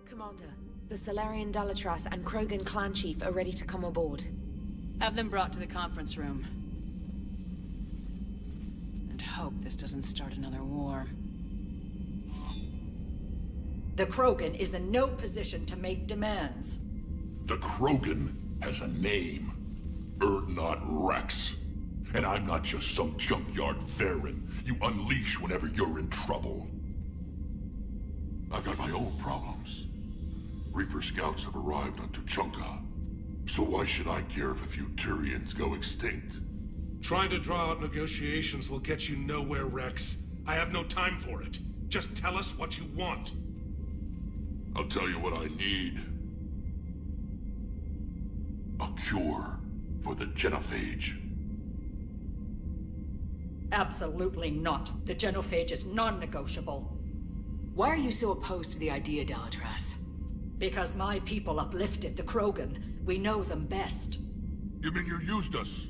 Commander, the Solarian Dalatras and Krogan clan chief are ready to come aboard. Have them brought to the conference room. And hope this doesn't start another war. The Krogan is in no position to make demands. The Krogan has a name. Urdnot Rex. And I'm not just some junkyard Varen you unleash whenever you're in trouble. I've got my own problems. Reaper scouts have arrived on Tuchanka. So why should I care if a few Turians go extinct? Trying to draw out negotiations will get you nowhere, Rex. I have no time for it. Just tell us what you want. I'll tell you what I need. A cure for the genophage. Absolutely not. The genophage is non-negotiable. Why are you so opposed to the idea, Dalatras? Because my people uplifted the Krogan. We know them best. You mean you used us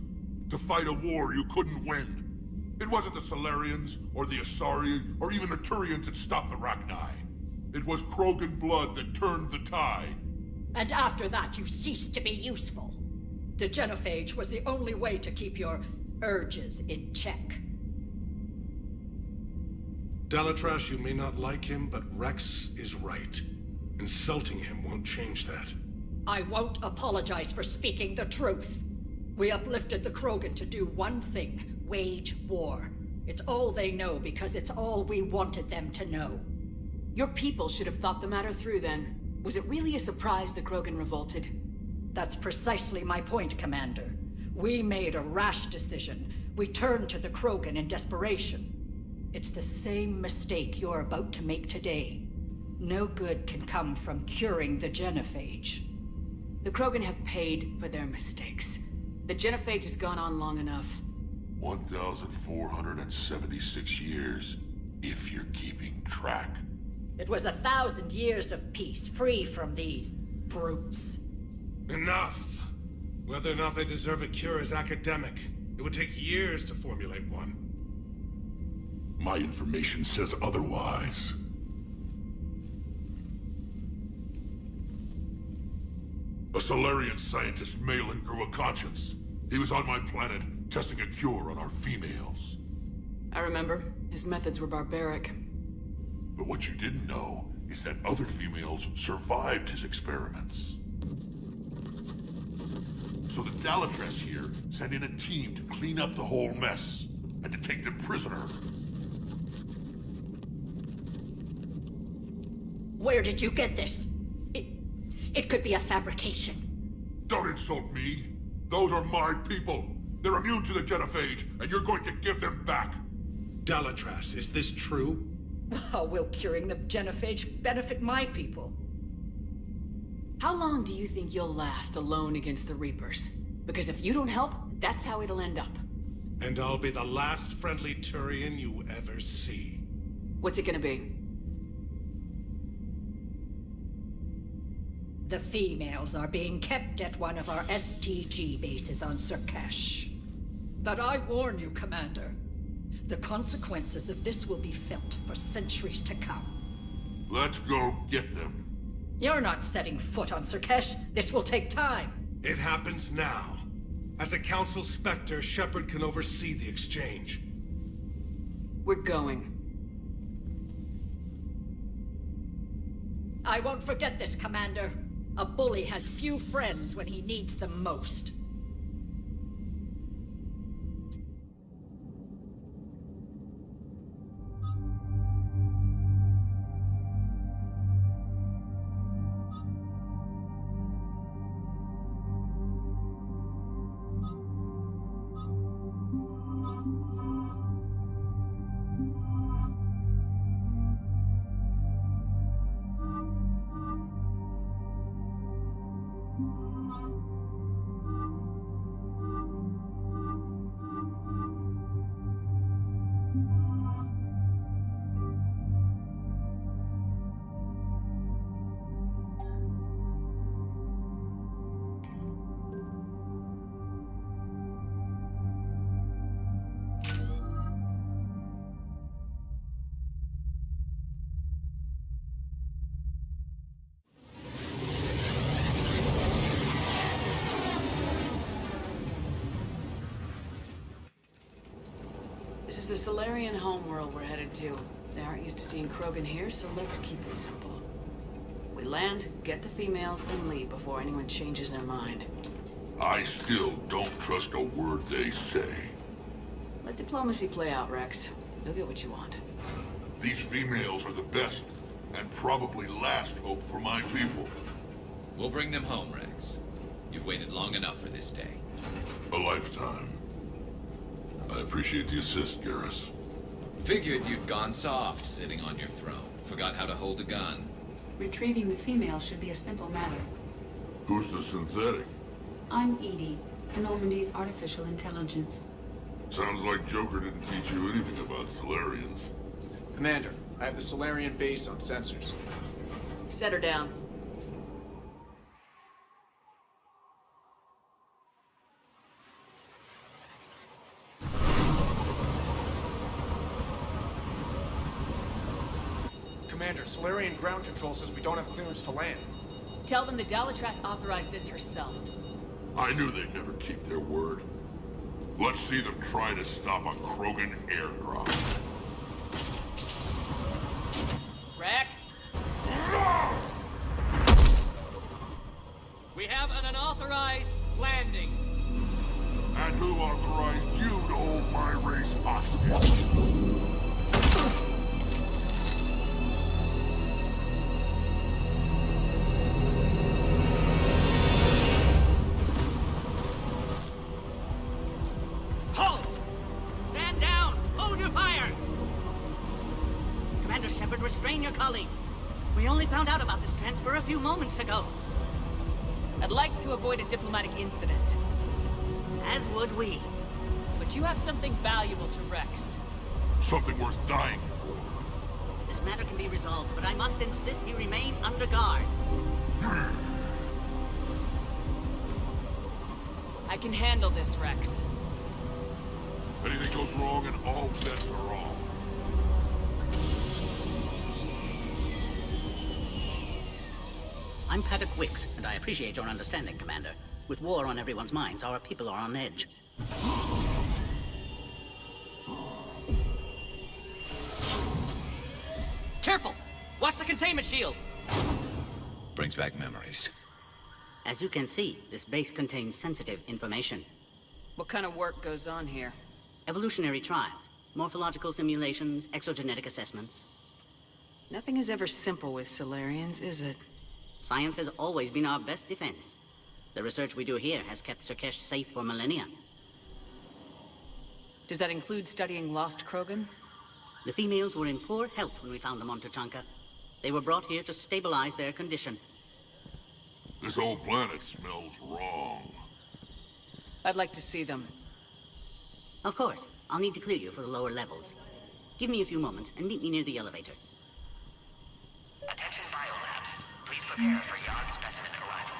to fight a war you couldn't win? It wasn't the Solarians, or the Asari, or even the Turians that stopped the Rachni. It was Krogan blood that turned the tide. And after that, you ceased to be useful. The genophage was the only way to keep your urges in check. Dalatras, you may not like him, but Rex is right. Insulting him won't change that. I won't apologize for speaking the truth. We uplifted the Krogan to do one thing: wage war. It's all they know because it's all we wanted them to know. Your people should have thought the matter through then. Was it really a surprise the Krogan revolted? That's precisely my point, Commander. We made a rash decision. We turned to the Krogan in desperation. It's the same mistake you're about to make today. No good can come from curing the genophage. The Krogan have paid for their mistakes. The genophage has gone on long enough. 1,476 years, if you're keeping track. It was 1,000 years of peace, free from these brutes. Enough! Whether or not they deserve a cure is academic. It would take years to formulate one. My information says otherwise. A Solarian scientist, Malin, grew a conscience. He was on my planet, testing a cure on our females. I remember. His methods were barbaric. But what you didn't know is that other females survived his experiments. So the Dalatras here sent in a team to clean up the whole mess, and to take them prisoner. Where did you get this? It could be a fabrication. Don't insult me. Those are my people. They're immune to the genophage, and you're going to give them back. Dalatras, is this true? How will curing the genophage benefit my people? How long do you think you'll last alone against the Reapers? Because if you don't help, that's how it'll end up. And I'll be the last friendly Turian you ever see. What's it gonna be? The females are being kept at one of our STG bases on Surkash. But I warn you, Commander. The consequences of this will be felt for centuries to come. Let's go get them. You're not setting foot on Surkash. This will take time. It happens now. As a Council Spectre, Shepard can oversee the exchange. We're going. I won't forget this, Commander. A bully has few friends when he needs them most. This is the Solarian homeworld we're headed to. They aren't used to seeing Krogan here, so let's keep it simple. We land, get the females, and leave before anyone changes their mind. I still don't trust a word they say. Let diplomacy play out, Rex. You'll get what you want. These females are the best, and probably last hope for my people. We'll bring them home, Rex. You've waited long enough for this day. A lifetime. I appreciate the assist, Garrus. Figured you'd gone soft sitting on your throne. Forgot how to hold a gun. Retrieving the female should be a simple matter. Who's the synthetic? I'm Edie, Normandy's artificial intelligence. Sounds like Joker didn't teach you anything about Solarians. Commander, I have the Solarian base on sensors. Set her down. Commander, Solarian ground control says we don't have clearance to land. Tell them the Dalatras authorized this herself. I knew they'd never keep their word. Let's see them try to stop a Krogan airdrop. Rex? We have an unauthorized landing. And who authorized you to hold my race hostage? Halt! Stand down! Hold your fire! Commander Shepard, restrain your colleague. We only found out about this transfer a few moments ago. I'd like to avoid a diplomatic incident. As would we. But you have something valuable to Rex. Something worth dying for. This matter can be resolved, but I must insist he remain under guard. I can handle this, Rex. Anything goes wrong and all bets are off. I'm Paddock Wicks, and I appreciate your understanding, Commander. With war on everyone's minds, our people are on edge. Careful! Watch the containment shield! Brings back memories. As you can see, this base contains sensitive information. What kind of work goes on here? Evolutionary trials, morphological simulations, exogenetic assessments. Nothing is ever simple with Solarians, is it? Science has always been our best defense. The research we do here has kept Surkesh safe for millennia. Does that include studying lost Krogan? The females were in poor health when we found them on Tuchanka. They were brought here to stabilize their condition. This whole planet smells wrong. I'd like to see them. Of course, I'll need to clear you for the lower levels. Give me a few moments and meet me near the elevator. Attention biolabs. Please prepare for Yard specimen arrival.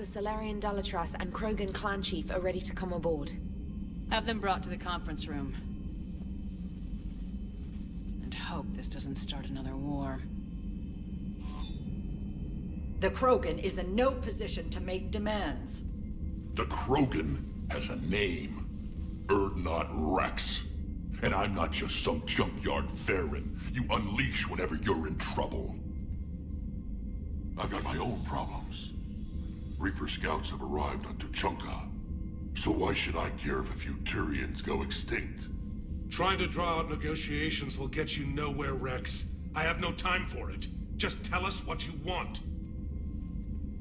The Solarian Dalatras and Krogan clan chief are ready to come aboard. Have them brought to the conference room. And hope this doesn't start another war. The Krogan is in no position to make demands. The Krogan has a name. Urdnot Rex. And I'm not just some junkyard Farron you unleash whenever you're in trouble. I've got my own problems. Reaper scouts have arrived on Tuchanka. So why should I care if a few Turians go extinct? Trying to draw out negotiations will get you nowhere, Rex. I have no time for it. Just tell us what you want.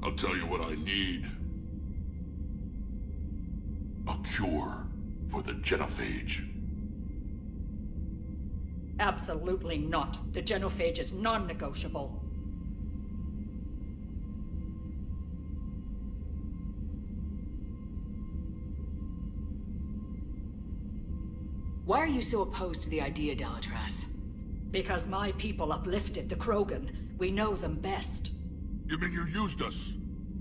I'll tell you what I need. A cure for the genophage. Absolutely not. The genophage is non-negotiable. Why are you so opposed to the idea, Dalatras? Because my people uplifted the Krogan. We know them best. You mean you used us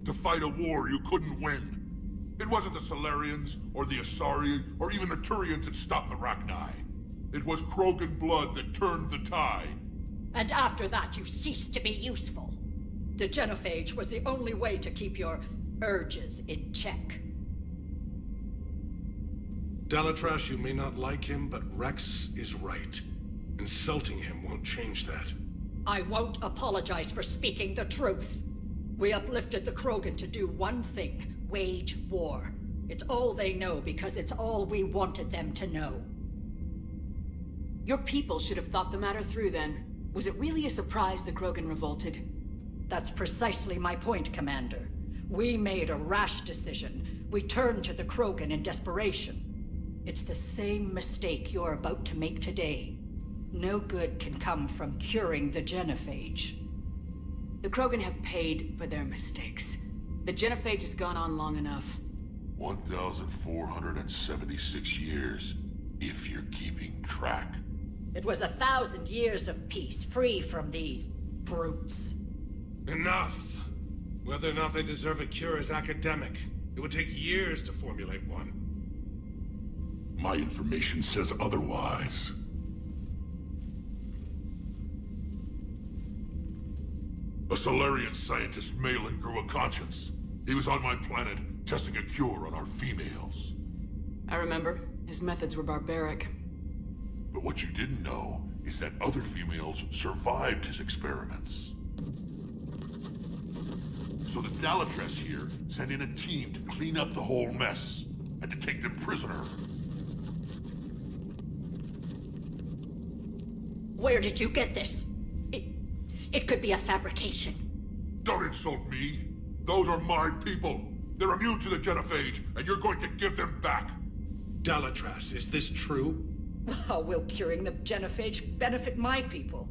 to fight a war you couldn't win? It wasn't the Solarians, or the Asari, or even the Turians that stopped the Rachni. It was Krogan blood that turned the tide. And after that, you ceased to be useful. The genophage was the only way to keep your urges in check. Dalatras, you may not like him, but Rex is right. Insulting him won't change that. I won't apologize for speaking the truth. We uplifted the Krogan to do one thing: wage war. It's all they know because it's all we wanted them to know. Your people should have thought the matter through then. Was it really a surprise the Krogan revolted? That's precisely my point, Commander. We made a rash decision. We turned to the Krogan in desperation. It's the same mistake you're about to make today. No good can come from curing the genophage. The Krogan have paid for their mistakes. The genophage has gone on long enough. 1,476 years, if you're keeping track. It was 1,000 years of peace, free from these brutes. Enough! Whether or not they deserve a cure is academic. It would take years to formulate one. My information says otherwise. A Solarian scientist, Malin, grew a conscience. He was on my planet, testing a cure on our females. I remember. His methods were barbaric. But what you didn't know is that other females survived his experiments. So the Dalatras here sent in a team to clean up the whole mess, and to take them prisoner. Where did you get this? It could be a fabrication. Don't insult me. Those are my people. They're immune to the genophage, and you're going to give them back. Dalatras, is this true? How will curing the genophage benefit my people?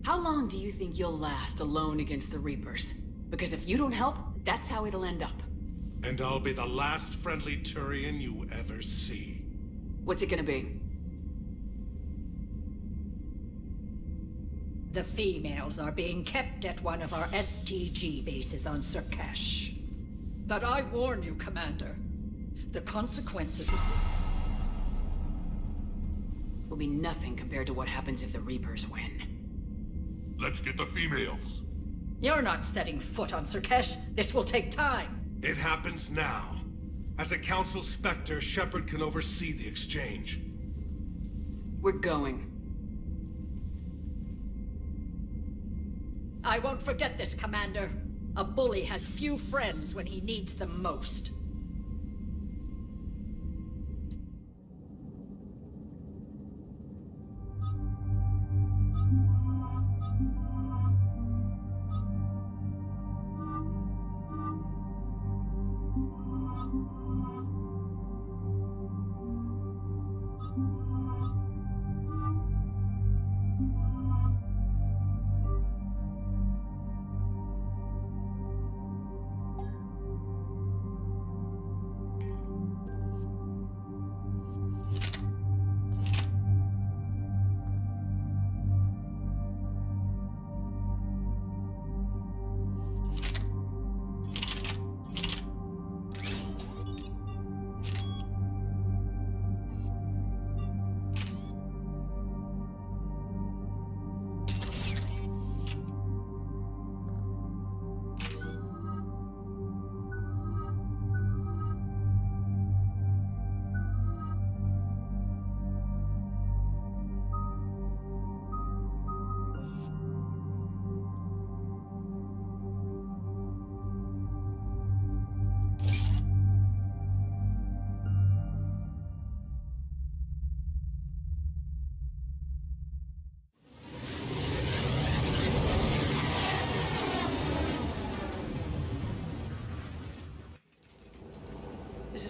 How long do you think you'll last alone against the Reapers? Because if you don't help, that's how it'll end up. And I'll be the last friendly Turian you ever see. What's it gonna be? The females are being kept at one of our STG bases on Surkash. But I warn you, Commander, the consequences will be nothing compared to what happens if the Reapers win. Let's get the females. You're not setting foot on Surkash. This will take time. It happens now. As a Council Spectre, Shepard can oversee the exchange. We're going. I won't forget this, Commander. A bully has few friends when he needs them most.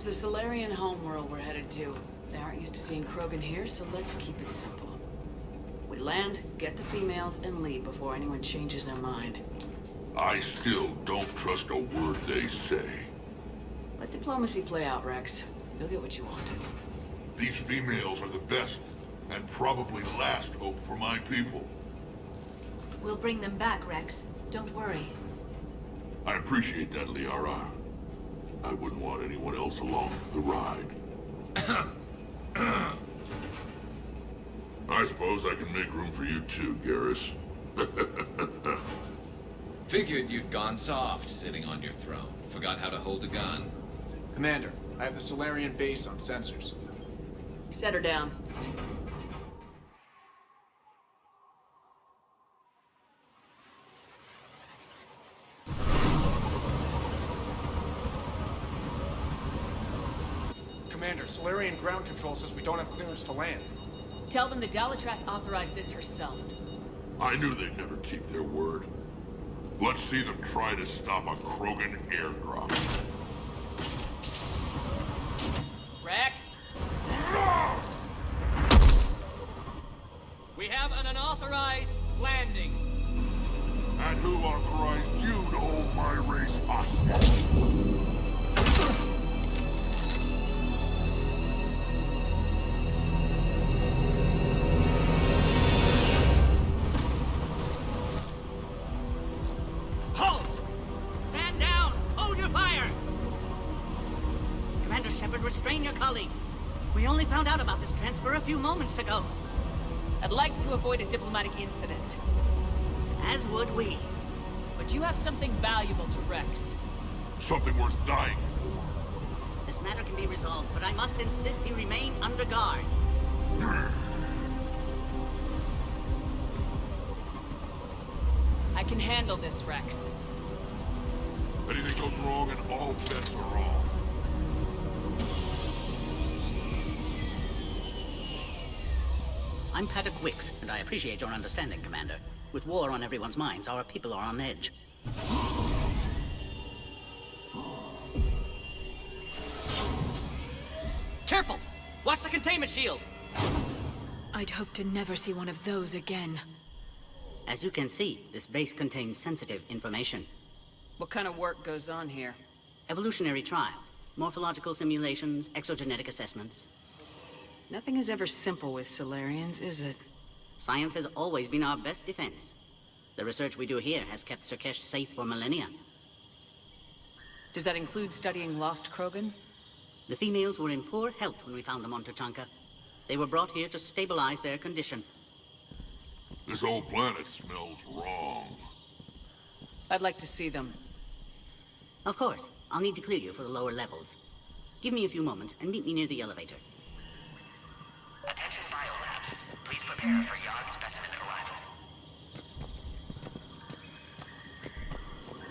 the Solarian homeworld we're headed to. They aren't used to seeing Krogan here, so let's keep it simple. We land, get the females, and leave before anyone changes their mind. I still don't trust a word they say. Let diplomacy play out, Rex. You'll get what you want. These females are the best, and probably last hope for my people. We'll bring them back, Rex. Don't worry. I appreciate that, Liara. I wouldn't want anyone else along for the ride. I suppose I can make room for you too, Garrus. Figured you'd gone soft sitting on your throne. Forgot how to hold a gun. Commander, I have the Solarian base on sensors. Set her down. Commander, Solarian ground control says we don't have clearance to land. Tell them the Dalatras authorized this herself. I knew they'd never keep their word. Let's see them try to stop a Krogan airdrop. Rex? We have an unauthorized landing. And who authorized you to hold my race hostage? Restrain your colleague. We only found out about this transfer a few moments ago. I'd like to avoid a diplomatic incident. As would we. But you have something valuable to Rex. Something worth dying for. This matter can be resolved, but I must insist he remain under guard. I can handle this, Rex. Anything goes wrong and all bets are off. I'm Paddock Wicks, and I appreciate your understanding, Commander. With war on everyone's minds, our people are on edge. Careful! Watch the containment shield! I'd hope to never see one of those again. As you can see, this base contains sensitive information. What kind of work goes on here? Evolutionary trials, morphological simulations, exogenetic assessments. Nothing is ever simple with Solarians, is it? Science has always been our best defense. The research we do here has kept Surkesh safe for millennia. Does that include studying lost Krogan? The females were in poor health when we found them on Tuchanka. They were brought here to stabilize their condition. This whole planet smells wrong. I'd like to see them. Of course. I'll need to clear you for the lower levels. Give me a few moments and meet me near the elevator. Attention biolabs. Please prepare for yon specimen arrival.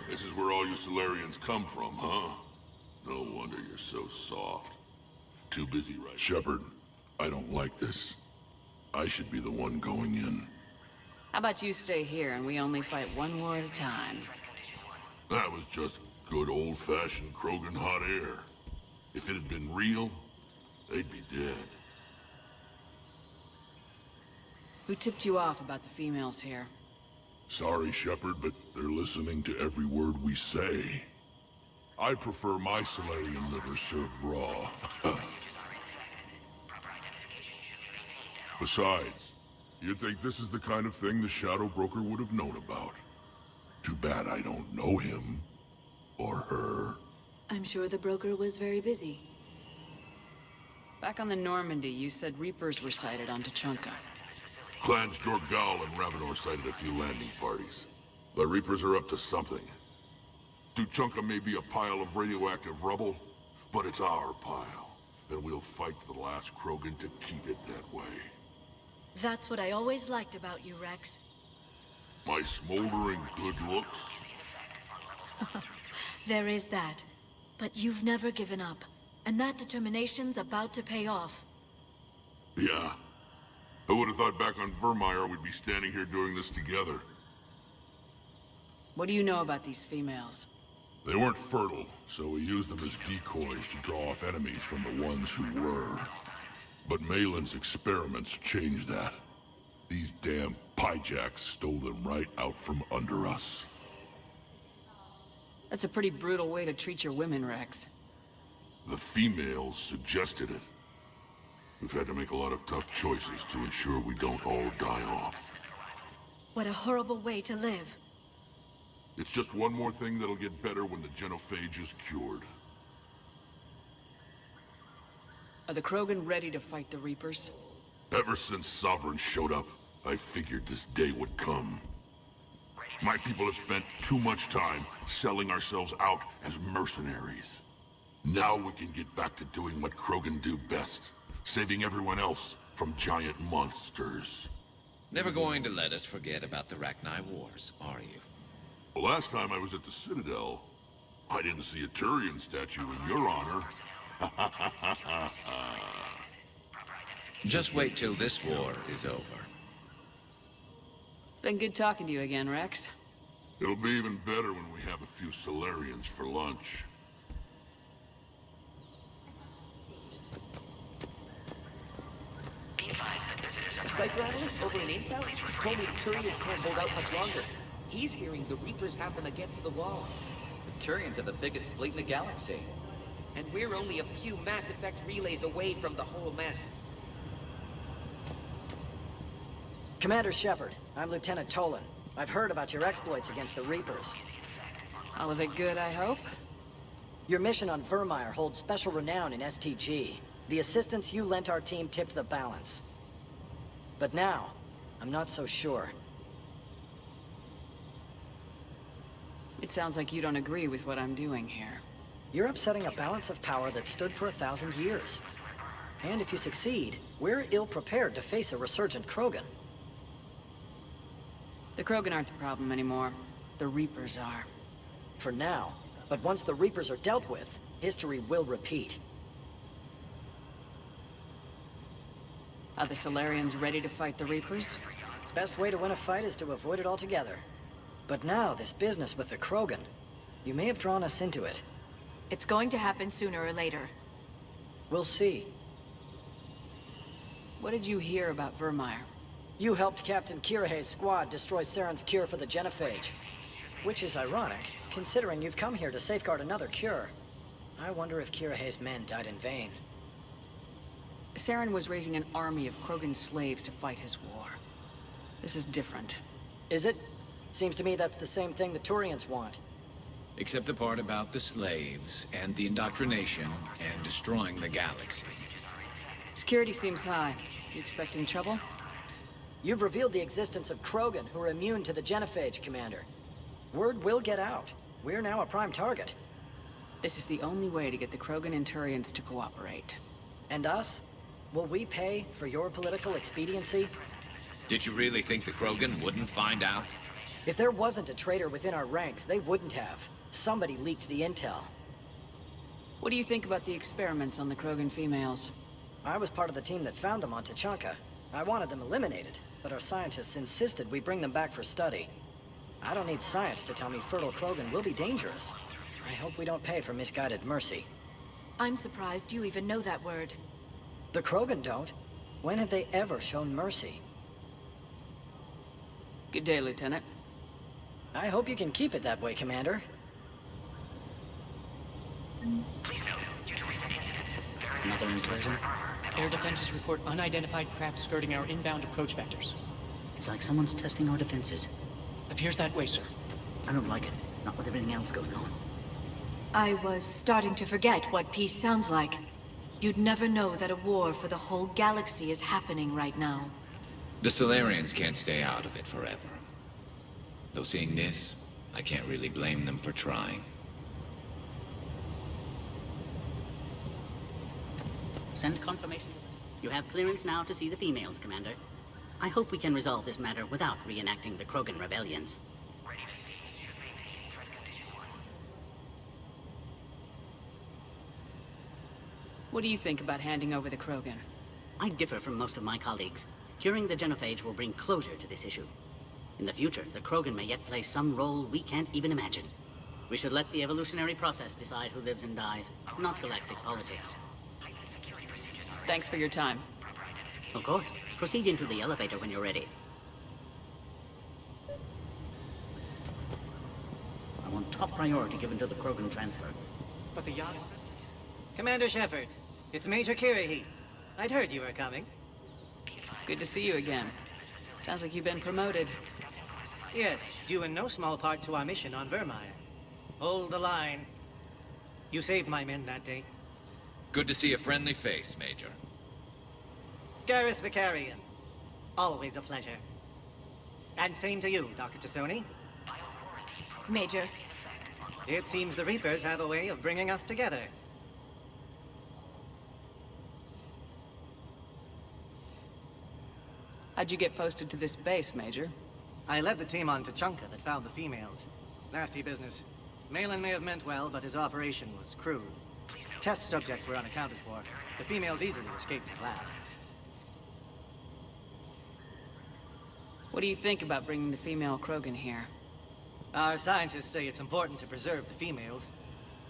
This is where all you Solarians come from, huh? No wonder you're so soft. Too busy right Shepard, I don't like this. I should be the one going in. How about you stay here and we only fight one war at a time? That was just good old-fashioned Krogan hot air. If it had been real, they'd be dead. Who tipped you off about the females here? Sorry, Shepard, but they're listening to every word we say. I prefer my Solarian liver served raw. Besides, you'd think this is the kind of thing the Shadow Broker would have known about. Too bad I don't know him. Or her. I'm sure the broker was very busy. Back on the Normandy, you said Reapers were sighted on Tuchanka. Clans Jorgal and Ravenor sighted a few landing parties. The Reapers are up to something. Tuchanka may be a pile of radioactive rubble, but it's our pile. And we'll fight to the last Krogan to keep it that way. That's what I always liked about you, Rex. My smoldering good looks? There is that. But you've never given up. And that determination's about to pay off. Yeah. I would have thought back on Vermeer we'd be standing here doing this together. What do you know about these females? They weren't fertile, so we used them as decoys to draw off enemies from the ones who were. But Malin's experiments changed that. These damn pyjacks stole them right out from under us. That's a pretty brutal way to treat your women, Rex. The females suggested it. We've had to make a lot of tough choices to ensure we don't all die off. What a horrible way to live. It's just one more thing that'll get better when the genophage is cured. Are the Krogan ready to fight the Reapers? Ever since Sovereign showed up, I figured this day would come. My people have spent too much time selling ourselves out as mercenaries. Now we can get back to doing what Krogan do best, saving everyone else from giant monsters. Never going to let us forget about the Rachni Wars, are you? The last time I was at the Citadel, I didn't see a Turian statue in your honor. Just wait till this war is over. It's been good talking to you again, Rex. It'll be even better when we have a few Solarians for lunch. A cypher analyst over in Intel told me the Turians can't hold out much longer. He's hearing the Reapers have them against the wall. The Turians have the biggest fleet in the galaxy. And we're only a few Mass Effect relays away from the whole mess. Commander Shepard, I'm Lieutenant Tolan. I've heard about your exploits against the Reapers. All of it good, I hope? Your mission on Vermeer holds special renown in STG. The assistance you lent our team tipped the balance. But now, I'm not so sure. It sounds like you don't agree with what I'm doing here. You're upsetting a balance of power that stood for 1,000 years. And if you succeed, we're ill-prepared to face a resurgent Krogan. The Krogan aren't the problem anymore. The Reapers are. For now. But once the Reapers are dealt with, history will repeat. Are the Solarians ready to fight the Reapers? Best way to win a fight is to avoid it altogether. But now, this business with the Krogan, you may have drawn us into it. It's going to happen sooner or later. We'll see. What did you hear about Vermeer? You helped Captain Kirahe's squad destroy Saren's cure for the genophage. Which is ironic, considering you've come here to safeguard another cure. I wonder if Kirahe's men died in vain. Saren was raising an army of Krogan slaves to fight his war. This is different. Is it? Seems to me that's the same thing the Turians want. Except the part about the slaves, and the indoctrination, and destroying the galaxy. Security seems high. You expecting trouble? You've revealed the existence of Krogan who are immune to the genophage, Commander. Word will get out. We're now a prime target. This is the only way to get the Krogan and Turians to cooperate. And us? Will we pay for your political expediency? Did you really think the Krogan wouldn't find out? If there wasn't a traitor within our ranks, they wouldn't have. Somebody leaked the intel. What do you think about the experiments on the Krogan females? I was part of the team that found them on Tachanka. I wanted them eliminated, but our scientists insisted we bring them back for study. I don't need science to tell me fertile Krogan will be dangerous. I hope we don't pay for misguided mercy. I'm surprised you even know that word. The Krogan don't. When have they ever shown mercy? Good day, Lieutenant. I hope you can keep it that way, Commander. Please note, due to recent incidents, Another incursion? Air defenses report unidentified craft skirting our inbound approach vectors. It's like someone's testing our defenses. Appears that way, sir. I don't like it. Not with everything else going on. I was starting to forget what peace sounds like. You'd never know that a war for the whole galaxy is happening right now. The Solarians can't stay out of it forever. Though seeing this, I can't really blame them for trying. Send confirmation. You have clearance now to see the females, Commander. I hope we can resolve this matter without reenacting the Krogan rebellions. What do you think about handing over the Krogan? I differ from most of my colleagues. Curing the genophage will bring closure to this issue. In the future, the Krogan may yet play some role we can't even imagine. We should let the evolutionary process decide who lives and dies, not galactic politics. Thanks for your time. Of course. Proceed into the elevator when you're ready. I want top priority given to the Krogan transfer. But the yacht... Commander Shepard, it's Major Kirihite. I'd heard you were coming. Good to see you again. Sounds like you've been promoted. Yes, due in no small part to our mission on Vermeer. Hold the line. You saved my men that day. Good to see a friendly face, Major. Garrus Vicarian. Always a pleasure. And same to you, Dr. Tassoni. Major. It seems the Reapers have a way of bringing us together. How'd you get posted to this base, Major? I led the team on Tuchanka that found the females. Nasty business. Malin may have meant well, but his operation was crude. Test subjects were unaccounted for. The females easily escaped his lab. What do you think about bringing the female Krogan here? Our scientists say it's important to preserve the females.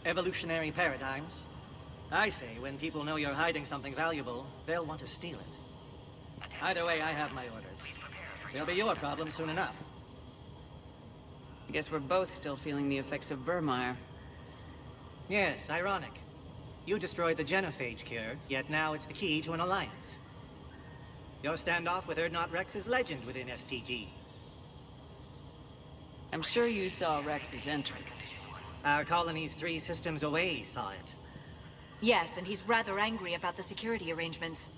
Evolutionary paradigms. I say when people know you're hiding something valuable, they'll want to steal it. Either way, I have my orders. They'll be your problem soon enough. I guess we're both still feeling the effects of Vermeer. Yes, ironic. You destroyed the genophage cure, yet now it's the key to an alliance. Your standoff with Urdnot Rex is legend within STG. I'm sure you saw Rex's entrance. Our colony's 3 systems away saw it. Yes, and he's rather angry about the security arrangements.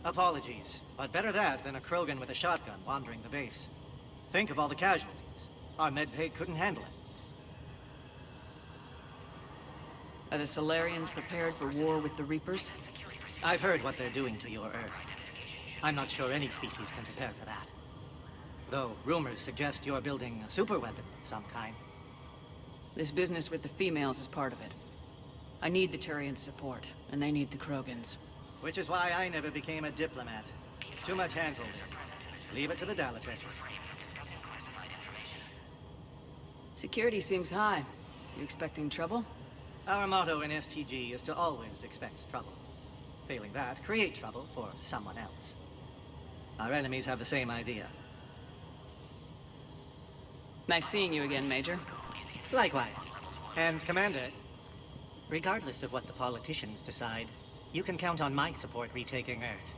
Apologies, but better that than a Krogan with a shotgun wandering the base. Think of all the casualties. Our medbay couldn't handle it. Are the Solarians prepared for war with the Reapers? I've heard what they're doing to your Earth. I'm not sure any species can prepare for that. Though rumors suggest you're building a superweapon of some kind. This business with the females is part of it. I need the Turians' support, and they need the Krogans. Which is why I never became a diplomat. Too much hand-holding. Leave it to the Dalatress. Security seems high. You expecting trouble? Our motto in STG is to always expect trouble. Failing that, create trouble for someone else. Our enemies have the same idea. Nice seeing you again, Major. Likewise. And Commander, regardless of what the politicians decide, you can count on my support retaking Earth.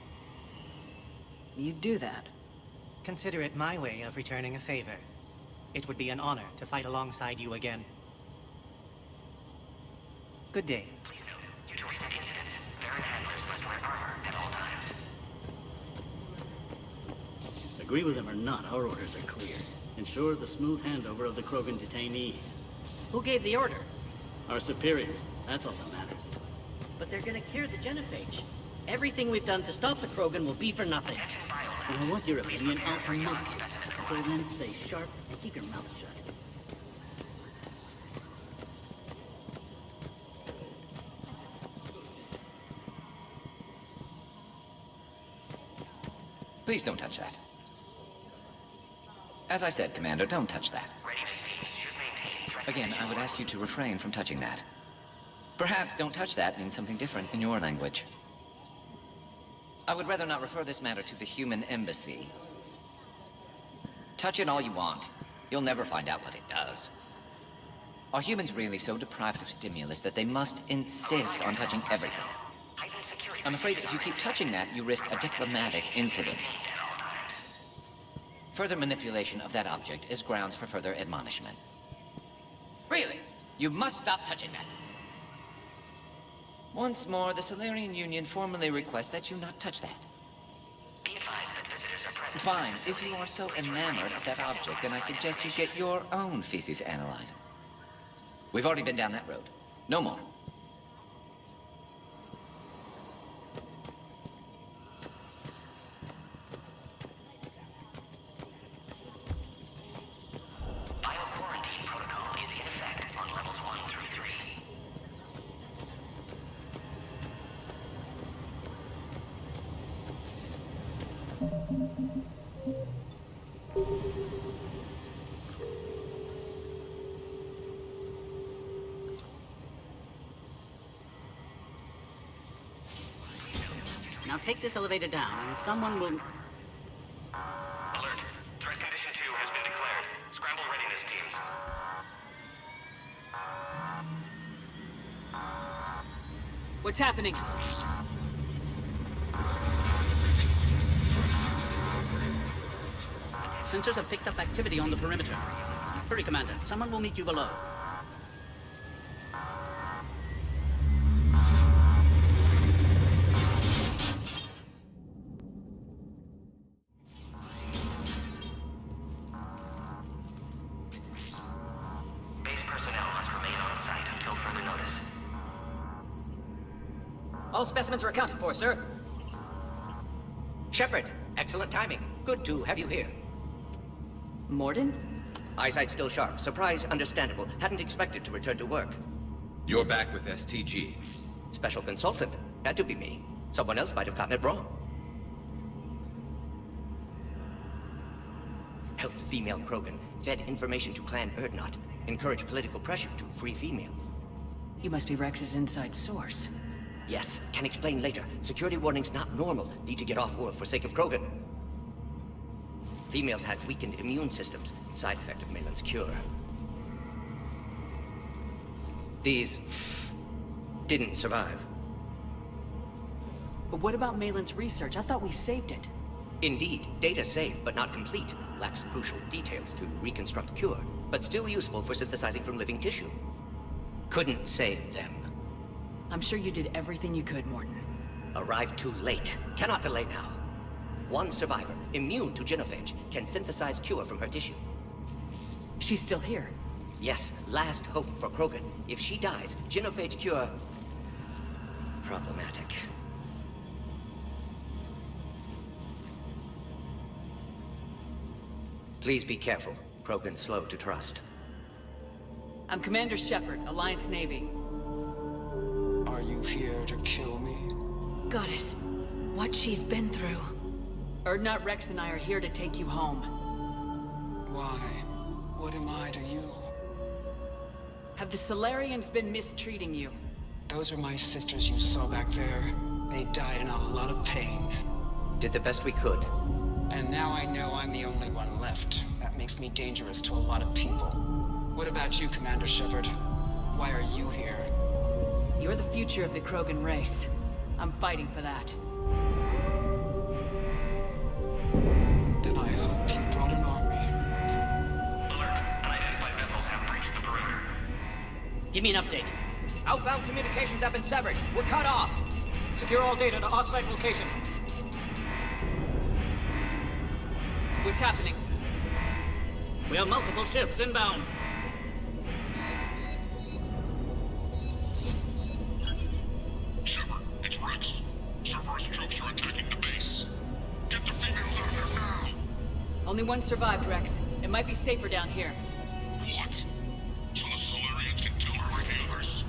You do that? Consider it my way of returning a favor. It would be an honor to fight alongside you again. Good day. Agree with them or not, our orders are clear. Ensure the smooth handover of the Krogan detainees. Who gave the order? Our superiors. That's all that matters. But they're gonna cure the genophage. Everything we've done to stop the Krogan will be for nothing. When I want your opinion, I'll promote you. Until then, stay sharp and keep your mouth shut. Please don't touch that. As I said, Commander, don't touch that. Again, I would ask you to refrain from touching that. Perhaps don't touch that means something different in your language. I would rather not refer this matter to the human embassy. Touch it all you want. You'll never find out what it does. Are humans really so deprived of stimulus that they must insist on touching everything? I'm afraid if you keep touching that, you risk a diplomatic incident. Further manipulation of that object is grounds for further admonishment. Really? You must stop touching that. Once more, the Solarian Union formally requests that you not touch that. Fine. If you are so enamored of that object, then I suggest you get your own feces analyzer. We've already been down that road. No more. Now take this elevator down, and someone will... Alert. Threat condition 2 has been declared. Scramble readiness teams. What's happening? Sensors have picked up activity on the perimeter. Hurry, Commander. Someone will meet you below. Base personnel must remain on site until further notice. All specimens are accounted for, sir. Shepard, excellent timing. Good to have you here. Morden? Eyesight still sharp. Surprise understandable. Hadn't expected to return to work. You're back with STG. Special consultant. Had to be me. Someone else might have gotten it wrong. Helped female Krogan. Fed information to Clan Erdnot. Encouraged political pressure to free females. You must be Rex's inside source. Yes, can explain later. Security warnings not normal. Need to get off-world for sake of Krogan. Females had weakened immune systems. Side effect of Malin's cure. These didn't survive. But what about Malin's research? I thought we saved it. Indeed, data saved, but not complete. Lacks crucial details to reconstruct cure, but still useful for synthesizing from living tissue. Couldn't save them. I'm sure you did everything you could, Morden. Arrived too late. Cannot delay now. One survivor, immune to genophage, can synthesize cure from her tissue. She's still here? Yes, last hope for Krogan. If she dies, genophage cure... problematic. Please be careful. Krogan's slow to trust. I'm Commander Shepard, Alliance Navy. Are you here to kill me? Goddess, what she's been through. Erdnot, Rex, and I are here to take you home. Why? What am I to you? Have the Solarians been mistreating you? Those are my sisters you saw back there. They died in a lot of pain. Did the best we could. And now I know I'm the only one left. That makes me dangerous to a lot of people. What about you, Commander Shepard? Why are you here? You're the future of the Krogan race. I'm fighting for that. Then I hope you brought an army. Alert. Unidentified vessels have breached the perimeter. Give me an update. Outbound communications have been severed. We're cut off. Secure all data to off-site location. What's happening? We have multiple ships inbound. Shepard, it's Rex. Cerberus troops are attacking the base. Get the females out of there now! Only one survived, Rex. It might be safer down here. What? So the Solarians can kill her like the others?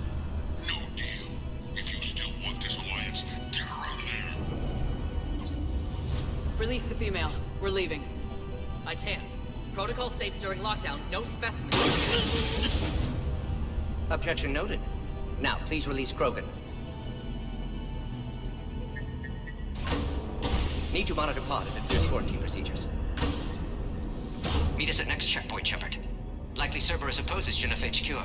No deal. If you still want this alliance, get her out of there. Release the female. We're leaving. I can't. Protocol states during lockdown, no specimens. Objection noted. Now, please release Krogan. Need to monitor pod as it clears quarantine procedures. Meet us at next checkpoint, Shepard. Likely Cerberus opposes genophage cure.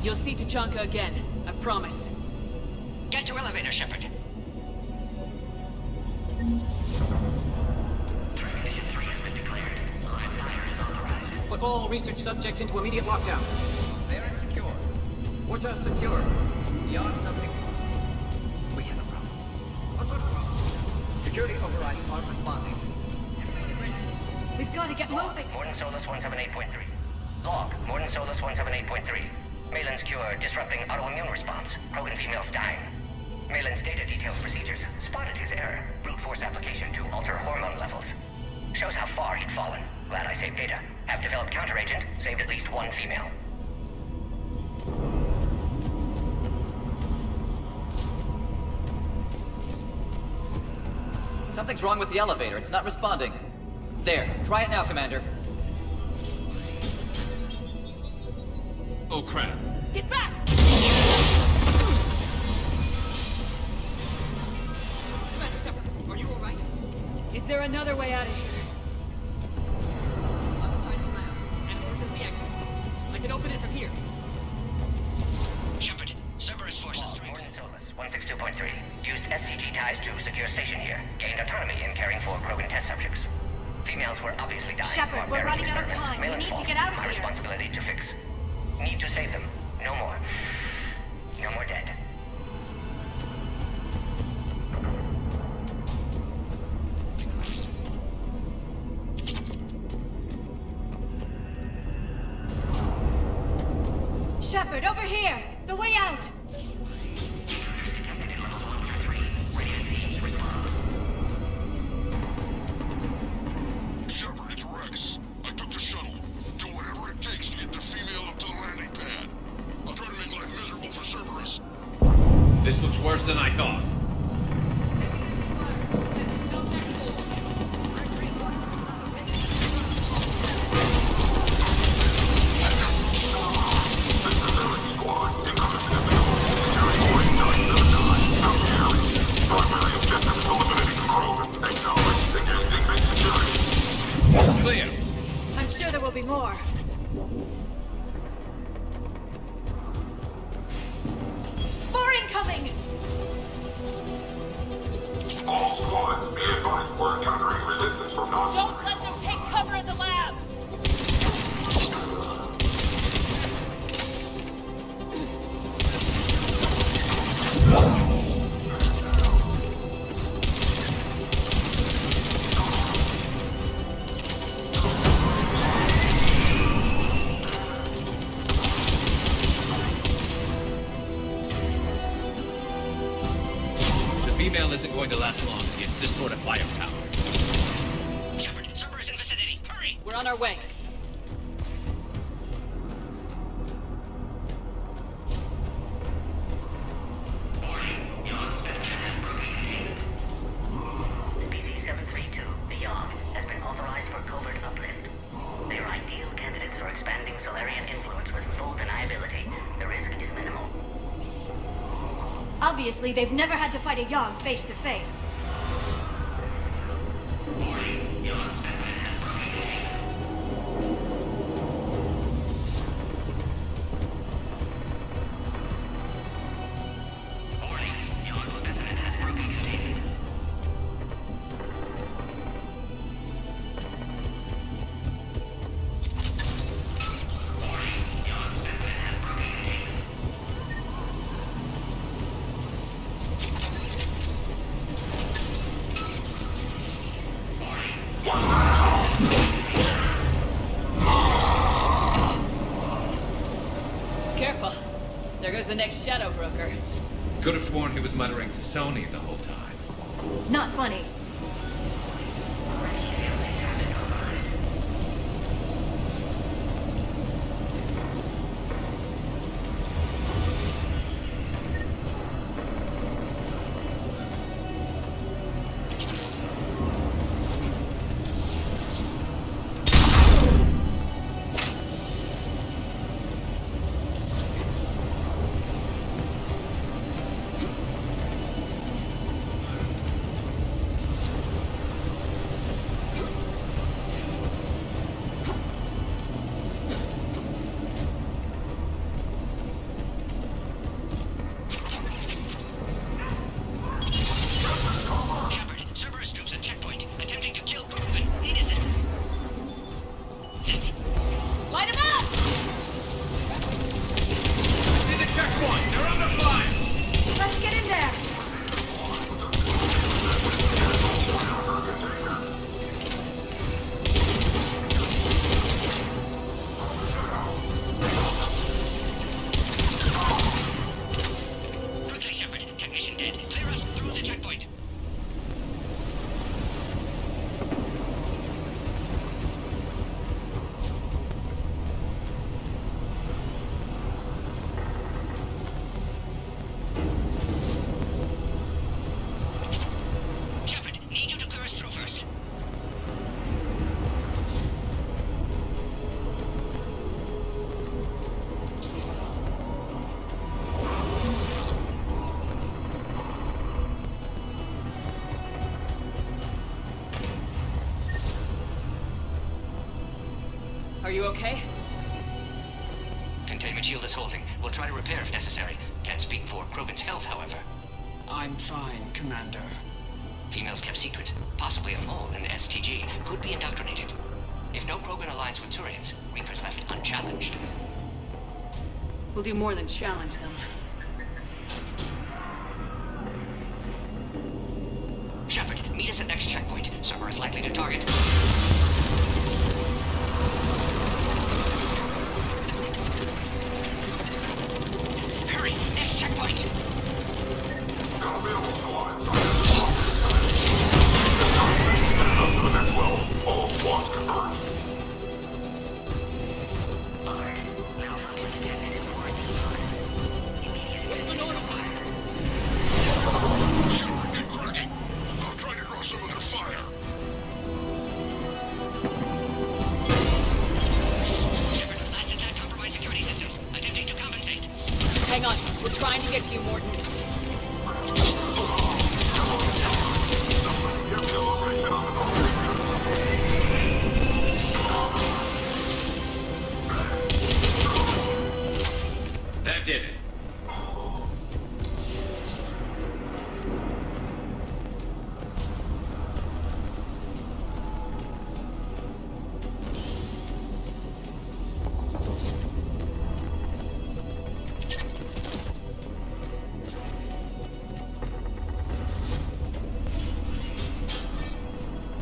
You'll see Tachanka again. I promise. Get to elevator, Shepard. Threat condition 3 has been declared. Live fire is authorized. Put all research subjects into immediate lockdown. They're secure. We're just secure. Beyond subject. We have a problem. What's the problem? Security overrides aren't responding. We've got to get moving. Morden Solus 178.3. Log, Morden Solus 178.3. Malin's cure disrupting autoimmune response. Krogan females dying. Malin's data details procedures. Spotted his error. Brute force application to alter hormone levels. Shows how far he'd fallen. Glad I saved data. Have developed counteragent. Saved at least one female. Something's wrong with the elevator. It's not responding. There. Try it now, Commander. Oh, crap. Get back! there another way out of here? On the side of the lab, and north is the exit. I can open it from here. Shepard, Cerberus forces Morton Solus, 162.3. Used STG ties to secure station here. Gained autonomy in caring for Krogan test subjects. Females were obviously dying. Shepard, we're running out of time. We Malin's need to fault. get out of My here. responsibility to fix. Need to save them. No more. No more dead. Shepard, over here! The way out! Shepard, it's Rex. I took the shuttle. Do whatever it takes to get the female up to the landing pad. I'll try to make life miserable for Cerberus. This looks worse than I thought. Clear. I'm sure there will be more. More incoming! All squads, be advised we're encountering resistance from Nazis. Don't let them take cover at the lab! The female isn't going to last long against this sort of firepower. Shepard, Cerberus in vicinity. Hurry! We're on our way. Species 732, the Yogg, has been authorized for covert uplift. They are ideal candidates for expanding Solarian influence with full deniability. The risk is minimal. Obviously, they've never had to fight a Yogg face to face. Careful. There goes the next Shadow Broker. Could have sworn he was muttering to Sony the whole time. Not funny. Are you okay? Containment shield is holding. We'll try to repair if necessary. Can't speak for Krogan's health, however. I'm fine, Commander. Females kept secret. Possibly a mole in the STG. Could be indoctrinated. If no Krogan aligns with Turians, Reaper's left unchallenged. We'll do more than challenge them. Shepard, meet us at next checkpoint. Server is likely to target. Hurry! Next checkpoint! To the next level. All squads converge. Shepard, get cracking. I'll try to draw some of their fire. Shepard, last attack compromised security systems. Attempting to compensate. Hang on, we're trying to get to you, Morton. That did it.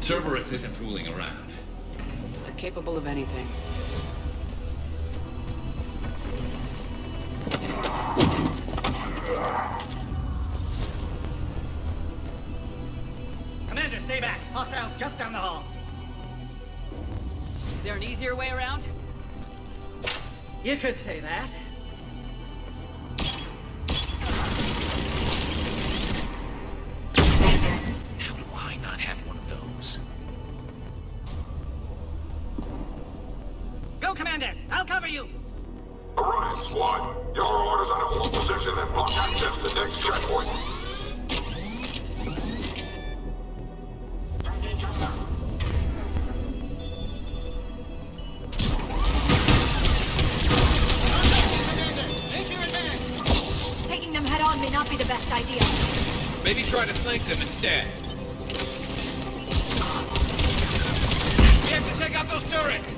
Cerberus isn't fooling around. They're capable of anything. Commander, stay back. Hostiles just down the hall. Is there an easier way around? You could say that. How do I not have one of those? Go, Commander! I'll cover you! Orion Squad, your orders on a hold position and block access to next checkpoint. Taking them head on may not be the best idea. Maybe try to flank them instead. We have to take out those turrets!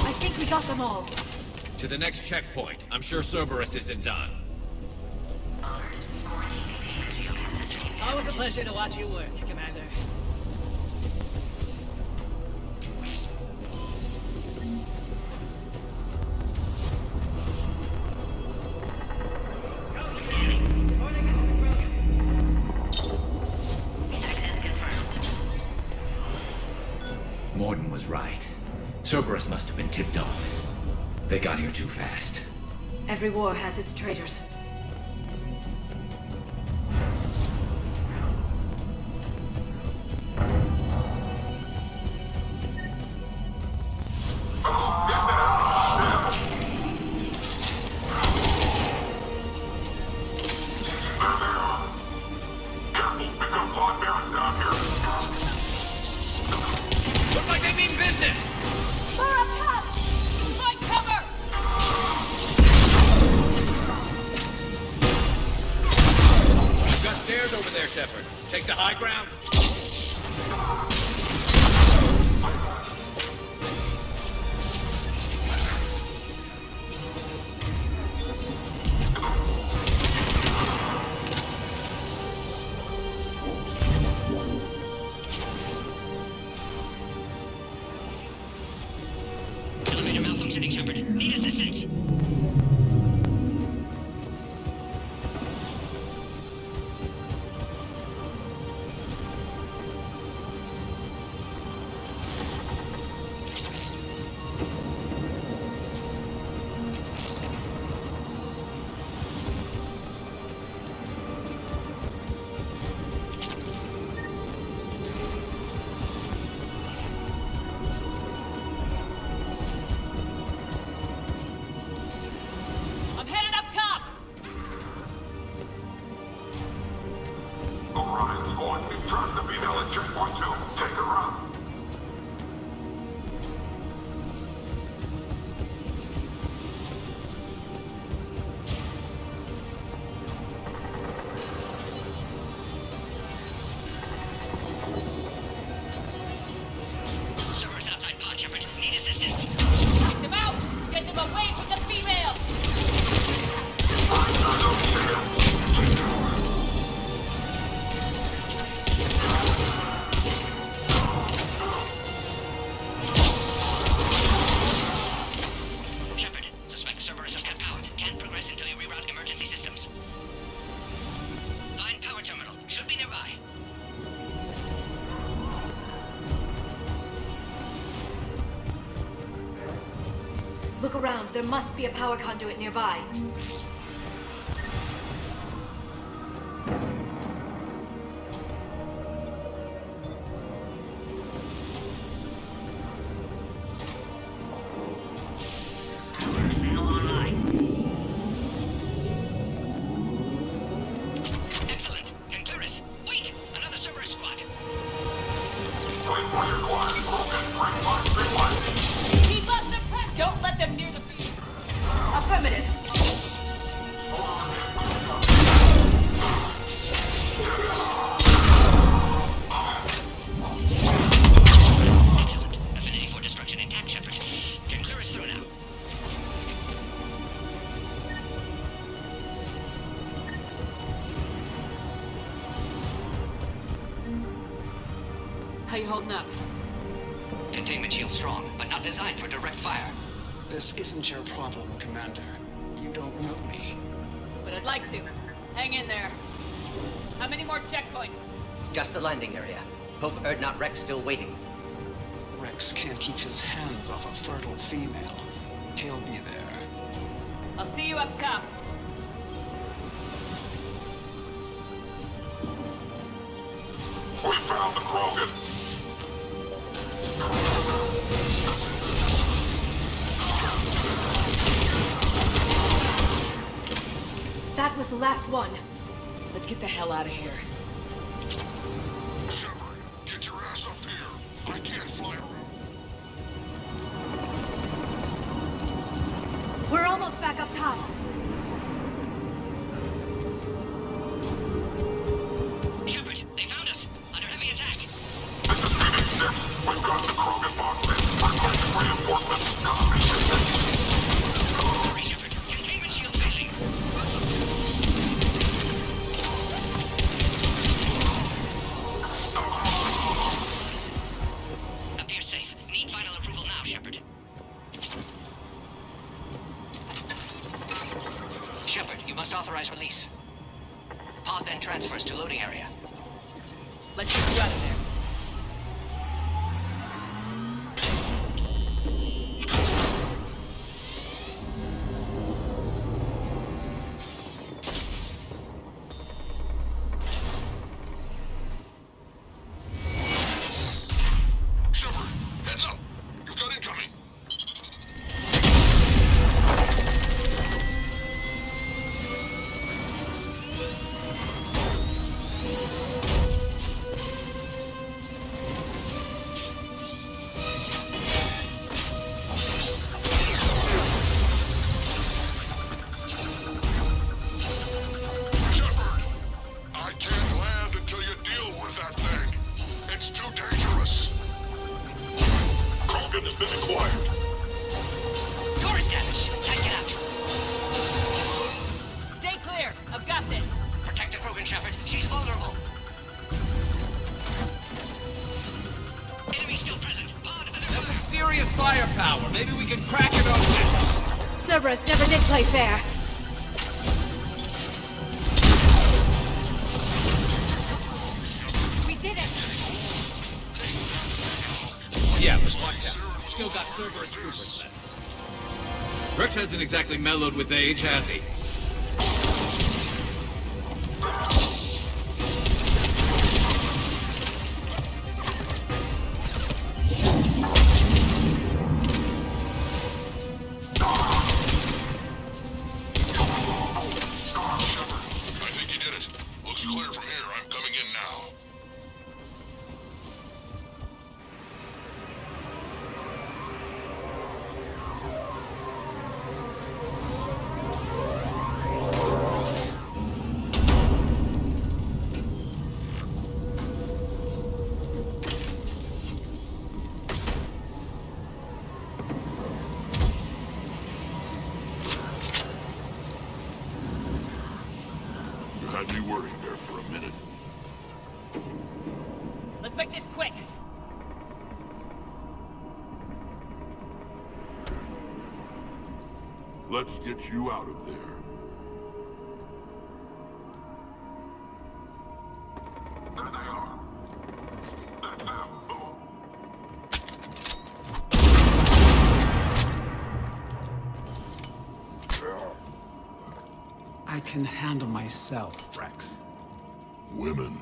I think we got them all. To the next checkpoint. I'm sure Cerberus isn't done. Always a pleasure to watch you work, Commander. Morden was right. Cerberus must have been tipped off. They got here too fast. Every war has its traitors. Looks like they mean business! For a pup! Find cover! You've got stairs over there, Shepard. Take the high ground. Elevator malfunctioning, Shepard. Need assistance. Everyone, we've tracked the female at checkpoint 2. Take her out. Servers outside pod, Shepard. Need assistance. Knock them out! Get them away from the female! Shepard, suspect Cerberus has cut power. Can't progress until you reroute emergency systems. Find power terminal. Should be nearby. Look around. There must be a power conduit nearby. Now online. Excellent. Concurus. Wait! Another Cerberus squad. Wait for your quiet. Broken. Bring my big light. Keep up the press! Don't let them near the female! Affirmative. Excellent. Affinity for destruction intact, Shepard. Concurus through now. How you holding up? Containment shield strong, but not designed for direct fire. This isn't your problem, Commander. You don't know me. But I'd like to. Hang in there. How many more checkpoints? Just the landing area. Hope Erdnot Rex still waiting. Rex can't keep his hands off a fertile female. He'll be there. I'll see you up top. We found the Krogan. That was the last one. Let's get the hell out of here. Shepard, get your ass up here. I can't fly around. We're almost back up top. Shepard, they found us. Under heavy attack. This is Phoenix 6. We've got the Krogan boxes. Requesting reinforcements. Copy. Sorry, Shepard. Containment shield failing. Appears safe. Need final approval now, Shepard. Shepard, you must authorize release. Pod then transfers to loading area. Let's get you out of there. Shepard, heads up. You've got incoming. Shepard, I can't land until you deal with that thing. It's too dangerous. Krogan has been acquired. Door is damaged. Can't get out. Stay clear. I've got this. Protect the Krogan, Shepard. She's vulnerable. Enemy still present. Pod under fire. Serious firepower. Maybe we can crack it open. Cerberus never did play fair. We did it! Yeah, but watch out. Still got Cerberus troopers left. Rex hasn't exactly mellowed with age, has he? Shepard, I think you did it. Looks clear from here. I'm coming in now. Had me worried there for a minute. Let's make this quick. Let's get you out of there. There they are. That's them. I can handle myself, Rex. Women.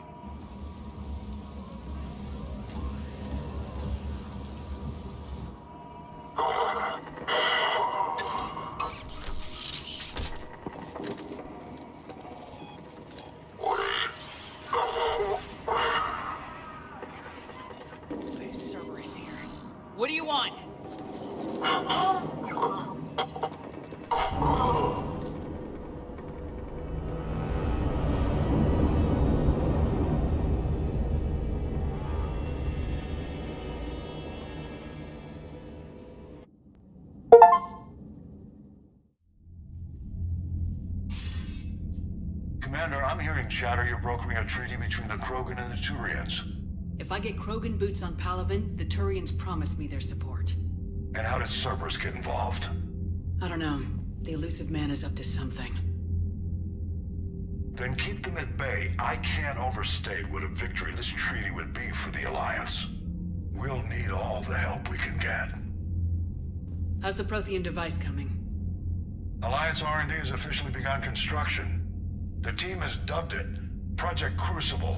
Cerberus here. What do you want? Commander, I'm hearing chatter you're brokering a treaty between the Krogan and the Turians. If I get Krogan boots on Palaven, the Turians promise me their support. And how does Cerberus get involved? I don't know. The elusive man is up to something. Then keep them at bay. I can't overstate what a victory this treaty would be for the Alliance. We'll need all the help we can get. How's the Prothean device coming? Alliance R&D has officially begun construction. The team has dubbed it Project Crucible.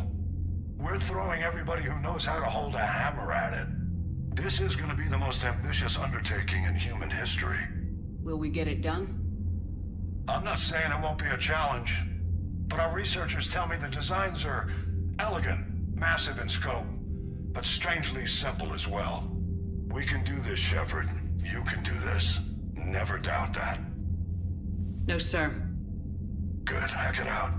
We're throwing everybody who knows how to hold a hammer at it. This is going to be the most ambitious undertaking in human history. Will we get it done? I'm not saying it won't be a challenge, but our researchers tell me the designs are elegant, massive in scope, but strangely simple as well. We can do this, Shepard. You can do this. Never doubt that. No, sir. Good. Hack it out.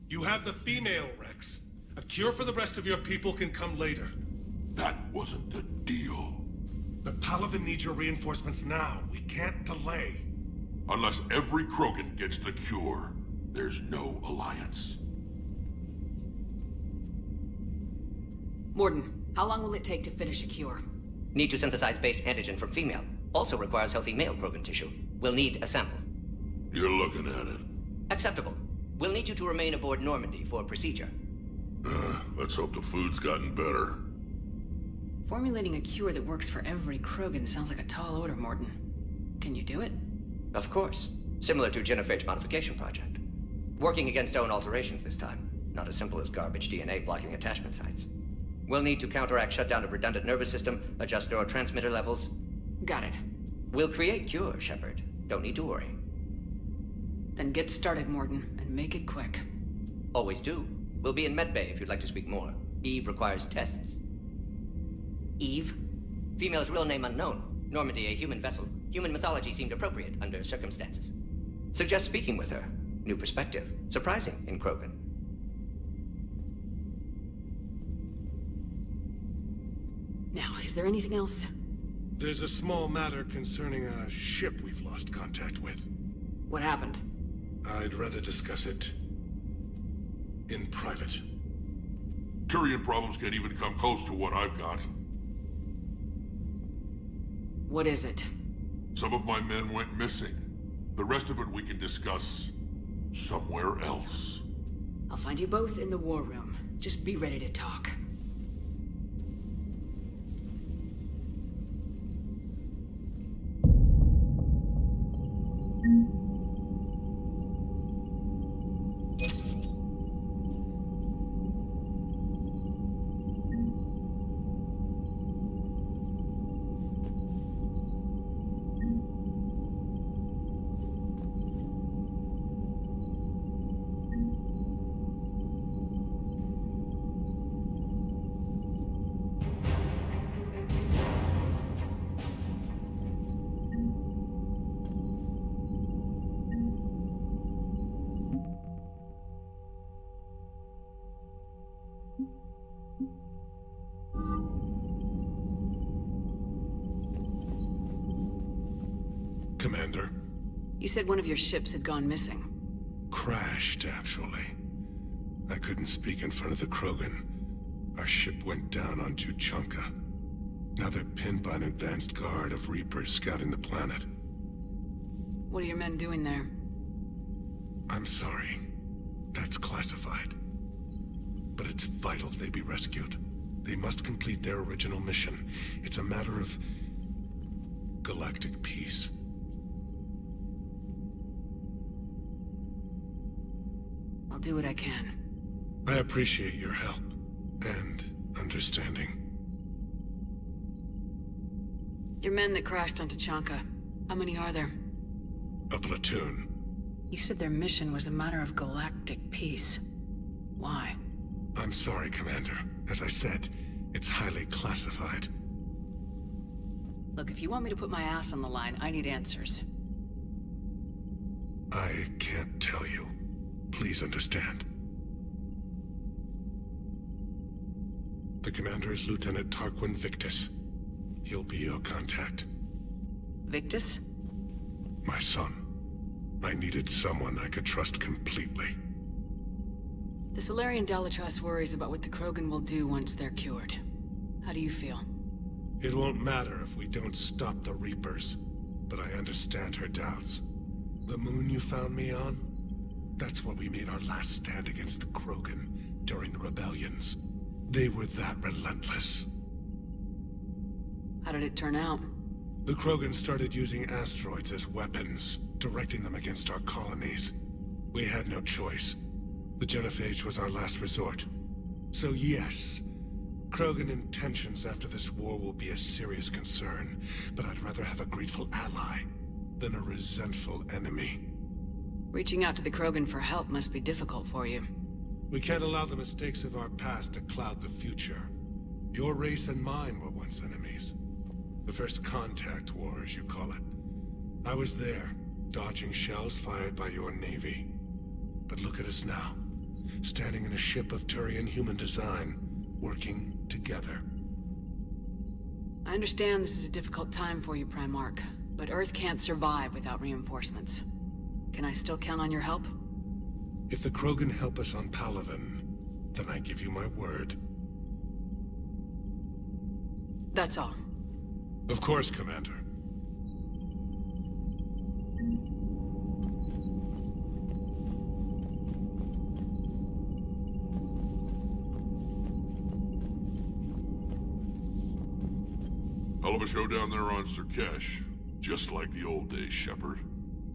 You have the female, Rex. A cure for the rest of your people can come later. That wasn't the deal. The Palaven needs your reinforcements now. We can't delay. Unless every Krogan gets the cure, there's no alliance. Morden, how long will it take to finish a cure? Need to synthesize base antigen from female. Also requires healthy male Krogan tissue. We'll need a sample. You're looking at it. Acceptable. We'll need you to remain aboard Normandy for procedure. Let's hope the food's gotten better. Formulating a cure that works for every Krogan sounds like a tall order, Morden. Can you do it? Of course. Similar to Genophage modification project. Working against own alterations this time. Not as simple as garbage DNA blocking attachment sites. We'll need to counteract shutdown of redundant nervous system, adjust neurotransmitter levels. Got it. We'll create cure, Shepard. Don't need to worry. Then get started, Morden, and make it quick. Always do. We'll be in medbay if you'd like to speak more. Eve requires tests. Eve? Female's real name unknown. Normandy, a human vessel. Human mythology seemed appropriate under circumstances. Suggest speaking with her. New perspective. Surprising in Krogan. Now, is there anything else? There's a small matter concerning a ship we've lost contact with. What happened? I'd rather discuss it in private. Turian problems can't even come close to what I've got. What is it? Some of my men went missing. The rest of it we can discuss somewhere else. I'll find you both in the war room. Just be ready to talk. Commander. You said one of your ships had gone missing. Crashed, actually. I couldn't speak in front of the Krogan. Our ship went down on Tuchanka. Now they're pinned by an advanced guard of Reapers scouting the planet. What are your men doing there? I'm sorry. That's classified. But it's vital they be rescued. They must complete their original mission. It's a matter of galactic peace. I'll do what I can. I appreciate your help and understanding. Your men that crashed on Tuchanka, how many are there? A platoon. You said their mission was a matter of galactic peace. Why? I'm sorry, Commander. As I said, it's highly classified. Look, if you want me to put my ass on the line, I need answers. I can't tell you. Please understand. The commander is Lieutenant Tarquin Victus. He'll be your contact. Victus? My son. I needed someone I could trust completely. The Solarian Dalatrass worries about what the Krogan will do once they're cured. How do you feel? It won't matter if we don't stop the Reapers, but I understand her doubts. The moon you found me on? That's where we made our last stand against the Krogan during the rebellions. They were that relentless. How did it turn out? The Krogan started using asteroids as weapons, directing them against our colonies. We had no choice. The genophage was our last resort. So yes, Krogan intentions after this war will be a serious concern, but I'd rather have a grateful ally than a resentful enemy. Reaching out to the Krogan for help must be difficult for you. We can't allow the mistakes of our past to cloud the future. Your race and mine were once enemies. The first contact war, as you call it. I was there, dodging shells fired by your navy. But look at us now, standing in a ship of Turian human design, working together. I understand this is a difficult time for you, Primarch, but Earth can't survive without reinforcements. Can I still count on your help? If the Krogan help us on Palaven, then I give you my word. That's all. Of course, Commander. Hell of a show down there on Surkesh. Just like the old days, Shepard.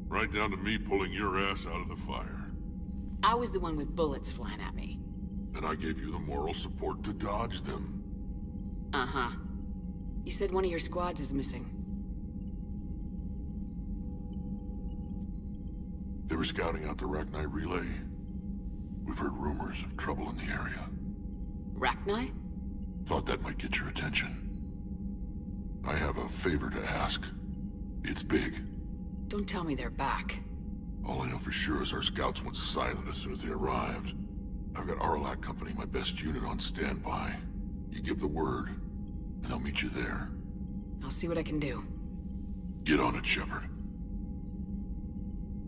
Right down to me pulling your ass out of the fire. I was the one with bullets flying at me. And I gave you the moral support to dodge them. Uh-huh. You said one of your squads is missing. They were scouting out the Rachni relay. We've heard rumors of trouble in the area. Rachni? Thought that might get your attention. I have a favor to ask. It's big. Don't tell me they're back. All I know for sure is our scouts went silent as soon as they arrived. I've got Arlac Company, my best unit, on standby. You give the word, and they'll meet you there. I'll see what I can do. Get on it, Shepard.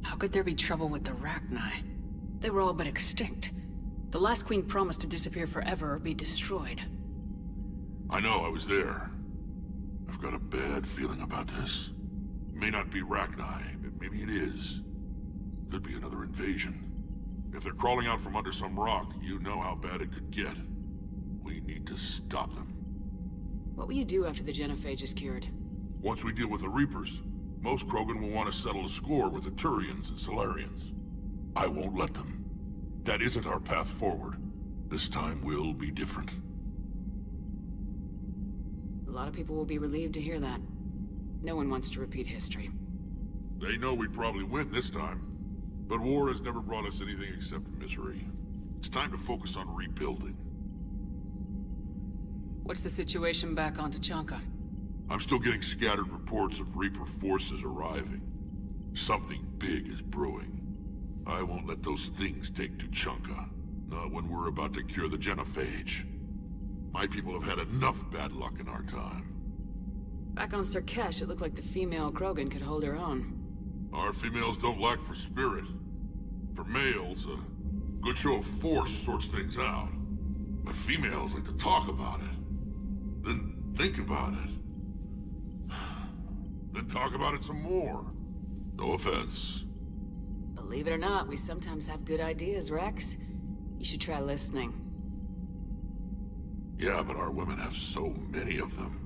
How could there be trouble with the Rachni? They were all but extinct. The last queen promised to disappear forever or be destroyed. I know, I was there. I've got a bad feeling about this. It may not be Rachni, but maybe it is. Could be another invasion. If they're crawling out from under some rock, you know how bad it could get. We need to stop them. What will you do after the genophage is cured? Once we deal with the Reapers, most Krogan will want to settle a score with the Turians and Solarians. I won't let them. That isn't our path forward. This time will be different. A lot of people will be relieved to hear that. No one wants to repeat history. They know we'd probably win this time. But war has never brought us anything except misery. It's time to focus on rebuilding. What's the situation back on Tuchanka? I'm still getting scattered reports of Reaper forces arriving. Something big is brewing. I won't let those things take Tuchanka. Not when we're about to cure the genophage. My people have had enough bad luck in our time. Back on Surkesh, it looked like the female Krogan could hold her own. Our females don't lack for spirit. For males, a good show of force sorts things out. But females like to talk about it. Then think about it. Then talk about it some more. No offense. Believe it or not, we sometimes have good ideas, Rex. You should try listening. Yeah, but our women have so many of them.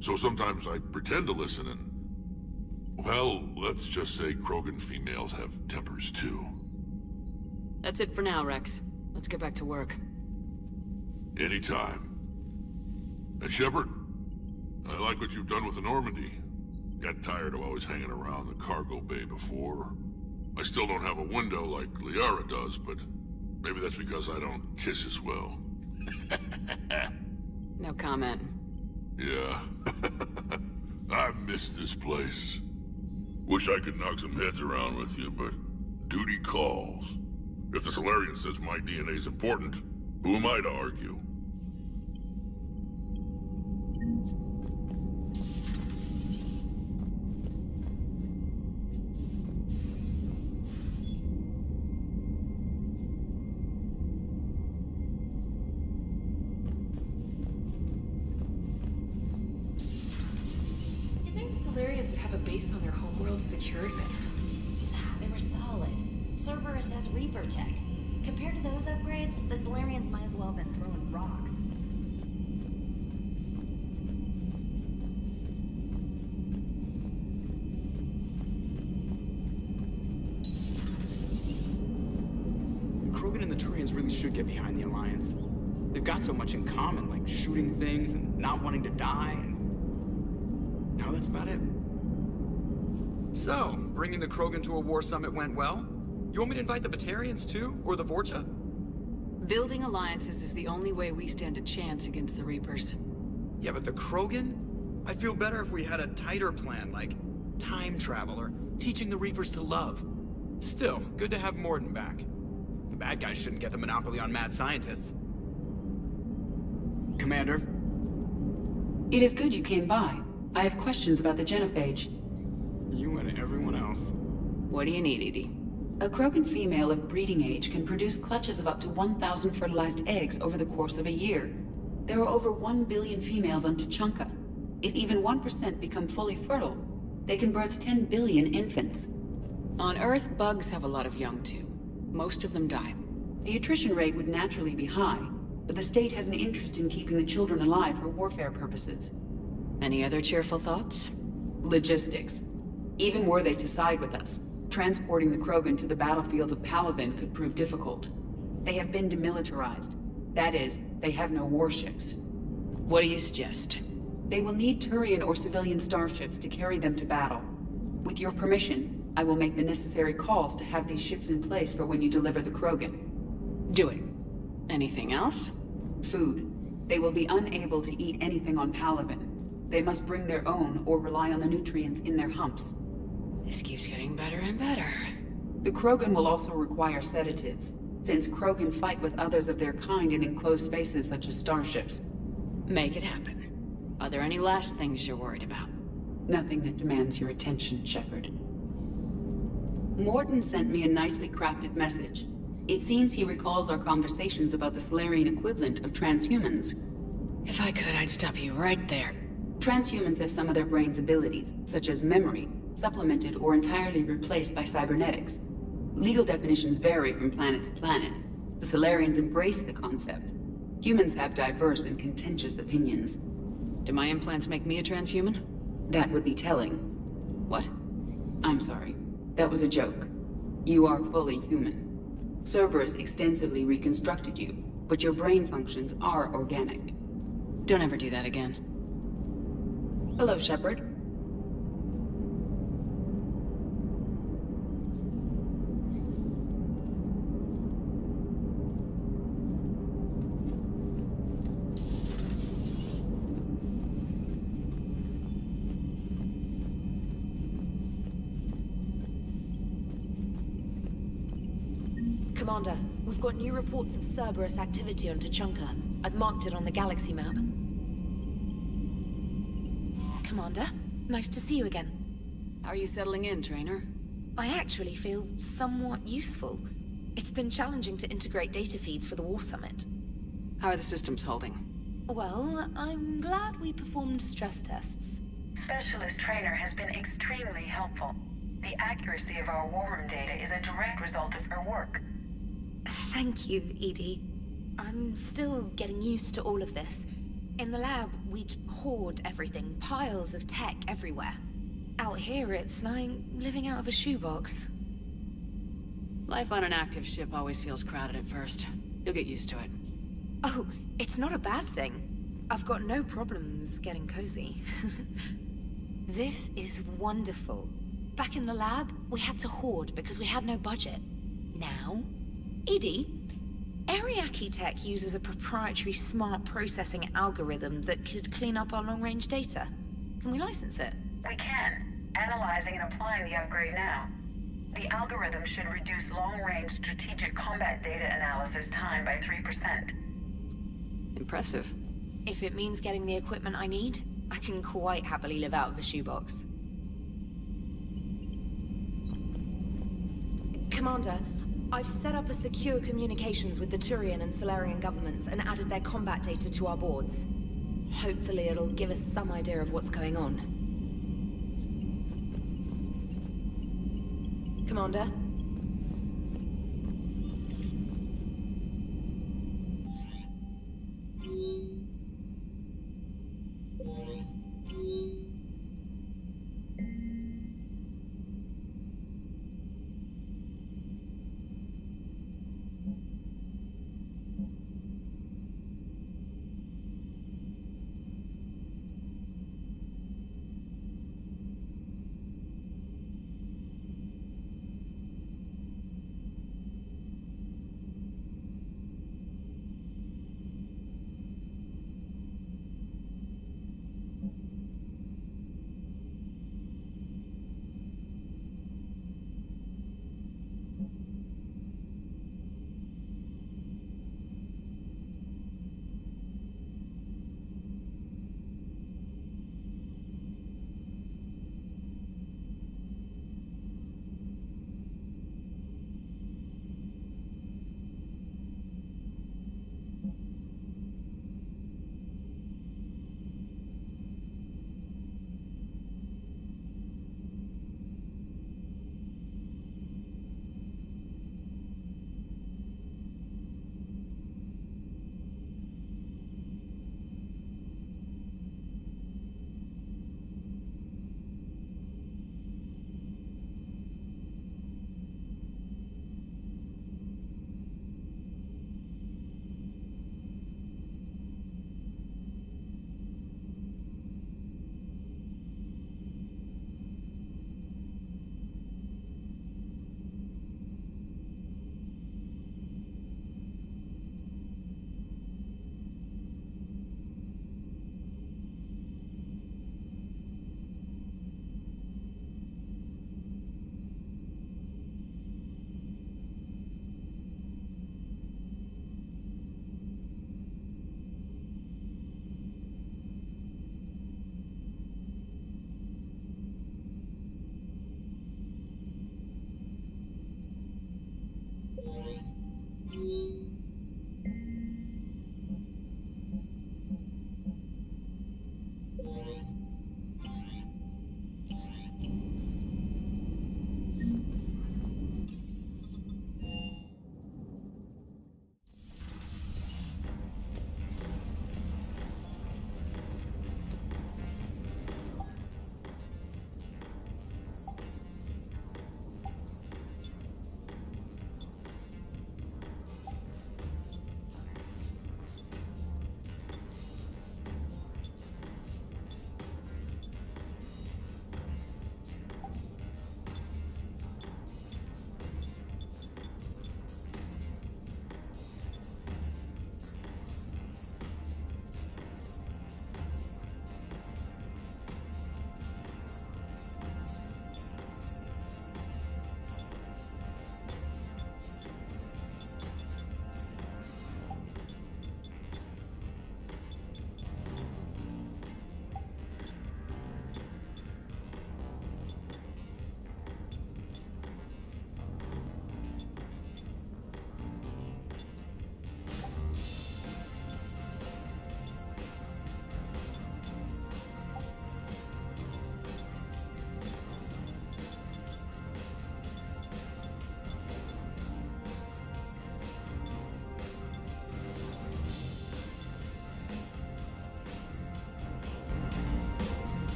So sometimes I pretend to listen and... Well, let's just say Krogan females have tempers too. That's it for now, Rex. Let's get back to work. Anytime. And Shepard, I like what you've done with the Normandy. Got tired of always hanging around the cargo bay before. I still don't have a window like Liara does, but maybe that's because I don't kiss as well. No comment. Yeah. I miss this place. Wish I could knock some heads around with you, but duty calls. If the Solarian says my DNA's important, who am I to argue? Solarians would have a base on their homeworld secured better. They were solid. Cerberus has Reaper tech. Compared to those upgrades, the Solarians might as well have been throwing rocks. The Krogan and the Turians really should get behind the Alliance. They've got so much in common, like shooting things and not wanting to die, and... No, that's about it. So, bringing the Krogan to a war summit went well? You want me to invite the Batarians too? Or the Vorcha? Building alliances is the only way we stand a chance against the Reapers. Yeah, but the Krogan? I'd feel better if we had a tighter plan, like time travel or teaching the Reapers to love. Still, good to have Morden back. The bad guys shouldn't get the monopoly on mad scientists. Commander? It is good you came by. I have questions about the genophage. You and everyone else. What do you need, Edie? A Krogan female of breeding age can produce clutches of up to 1,000 fertilized eggs over the course of a year. There are over 1 billion females on Tuchanka. If even 1% become fully fertile, they can birth 10 billion infants. On Earth, bugs have a lot of young too. Most of them die. The attrition rate would naturally be high, but the state has an interest in keeping the children alive for warfare purposes. Any other cheerful thoughts? Logistics. Even were they to side with us, transporting the Krogan to the battlefields of Palaven could prove difficult. They have been demilitarized. That is, they have no warships. What do you suggest? They will need Turian or civilian starships to carry them to battle. With your permission, I will make the necessary calls to have these ships in place for when you deliver the Krogan. Do it. Anything else? Food. They will be unable to eat anything on Palaven. They must bring their own or rely on the nutrients in their humps. This keeps getting better and better. The Krogan will also require sedatives, since Krogan fight with others of their kind in enclosed spaces such as starships. Make it happen. Are there any last things you're worried about? Nothing that demands your attention, Shepard. Morden sent me a nicely crafted message. It seems he recalls our conversations about the Solarian equivalent of transhumans. If I could, I'd stop you right there. Transhumans have some of their brain's abilities, such as memory, supplemented or entirely replaced by cybernetics. Legal definitions vary from planet to planet. The Solarians embrace the concept. Humans have diverse and contentious opinions. Do my implants make me a transhuman? That would be telling. What? I'm sorry. That was a joke. You are fully human. Cerberus extensively reconstructed you, but your brain functions are organic. Don't ever do that again. Hello, Shepard. Commander, we've got new reports of Cerberus activity on Tuchanka. I've marked it on the galaxy map. Commander. Nice to see you again. How are you settling in, Trainer? I actually feel somewhat useful. It's been challenging to integrate data feeds for the War Summit. How are the systems holding? Well, I'm glad we performed stress tests. Specialist Trainer has been extremely helpful. The accuracy of our war room data is a direct result of her work. Thank you, Edie. I'm still getting used to all of this. In the lab, we'd hoard everything, piles of tech everywhere. Out here, it's like living out of a shoebox. Life on an active ship always feels crowded at first. You'll get used to it. Oh, it's not a bad thing. I've got no problems getting cozy. This is wonderful. Back in the lab, we had to hoard because we had no budget. Now, Edie, Ariake Tech uses a proprietary smart processing algorithm that could clean up our long-range data. Can we license it? We can. Analyzing and applying the upgrade now. The algorithm should reduce long-range strategic combat data analysis time by 3%. Impressive. If it means getting the equipment I need, I can quite happily live out of a shoebox. Commander, I've set up a secure communications with the Turian and Solarian governments and added their combat data to our boards. Hopefully it'll give us some idea of what's going on. Commander?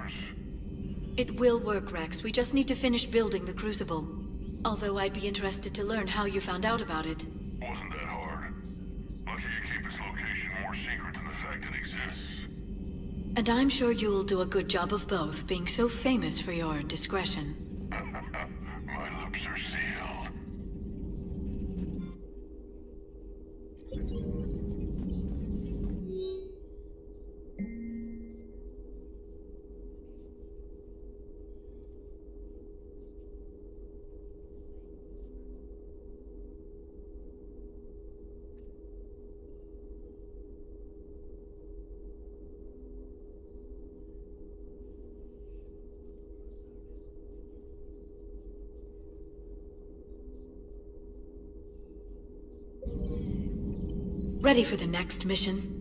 powers. It will work, Rex. We just need to finish building the Crucible. Although I'd be interested to learn how you found out about it. Wasn't that hard. Lucky you keep its location more secret than the fact it exists. And I'm sure you'll do a good job of both, being so famous for your discretion. My lips are sealed. Ready for the next mission?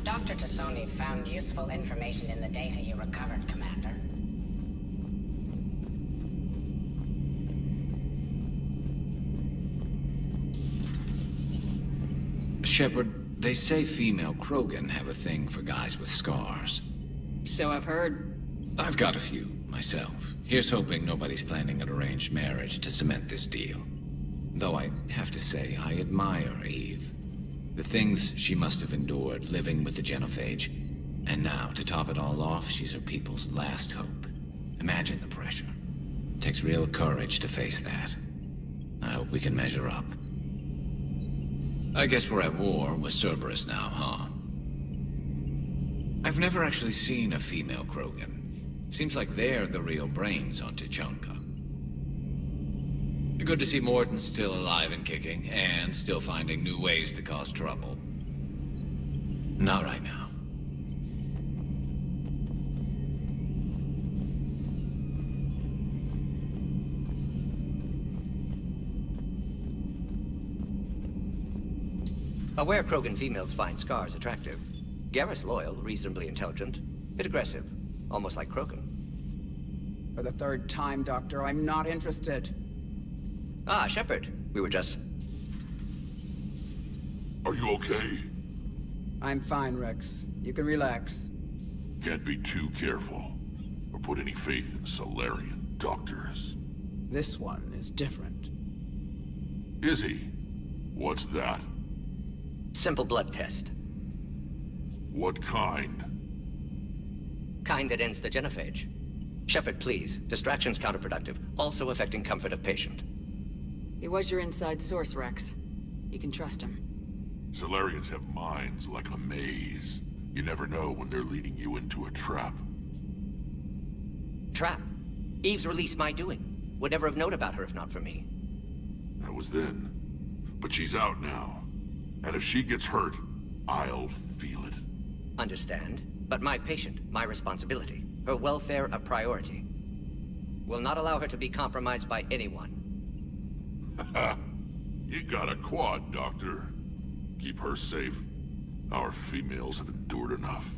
Dr. Tassoni found useful information in the data you recovered, Commander. Shepard, they say female Krogan have a thing for guys with scars. So I've heard. I've got a few, myself. Here's hoping nobody's planning an arranged marriage to cement this deal. Though I have to say, I admire Eve. The things she must have endured living with the genophage. And now, to top it all off, she's her people's last hope. Imagine the pressure. It takes real courage to face that. I hope we can measure up. I guess we're at war with Cerberus now, huh? I've never actually seen a female Krogan. Seems like they're the real brains on Tuchanka. Good to see Morton's still alive and kicking, and still finding new ways to cause trouble. Not right now. Aware Krogan females find scars attractive. Garrus loyal, reasonably intelligent, bit aggressive, almost like Krogan. For the third time, Doctor, I'm not interested. Ah, Shepard. We were just... Are you okay? I'm fine, Rex. You can relax. Can't be too careful, or put any faith in Solarian doctors. This one is different. Is he? What's that? Simple blood test. What kind? Kind that ends the genophage. Shepard, please. Distraction's counterproductive, also affecting comfort of patient. He was your inside source, Rex. You can trust him. Solarians have minds like a maze. You never know when they're leading you into a trap. Trap? Eve's release my doing. Would never have known about her if not for me. That was then. But she's out now. And if she gets hurt, I'll feel it. Understand. But my patient, my responsibility. Her welfare a priority. Will not allow her to be compromised by anyone. You got a quad, Doctor. Keep her safe. Our females have endured enough.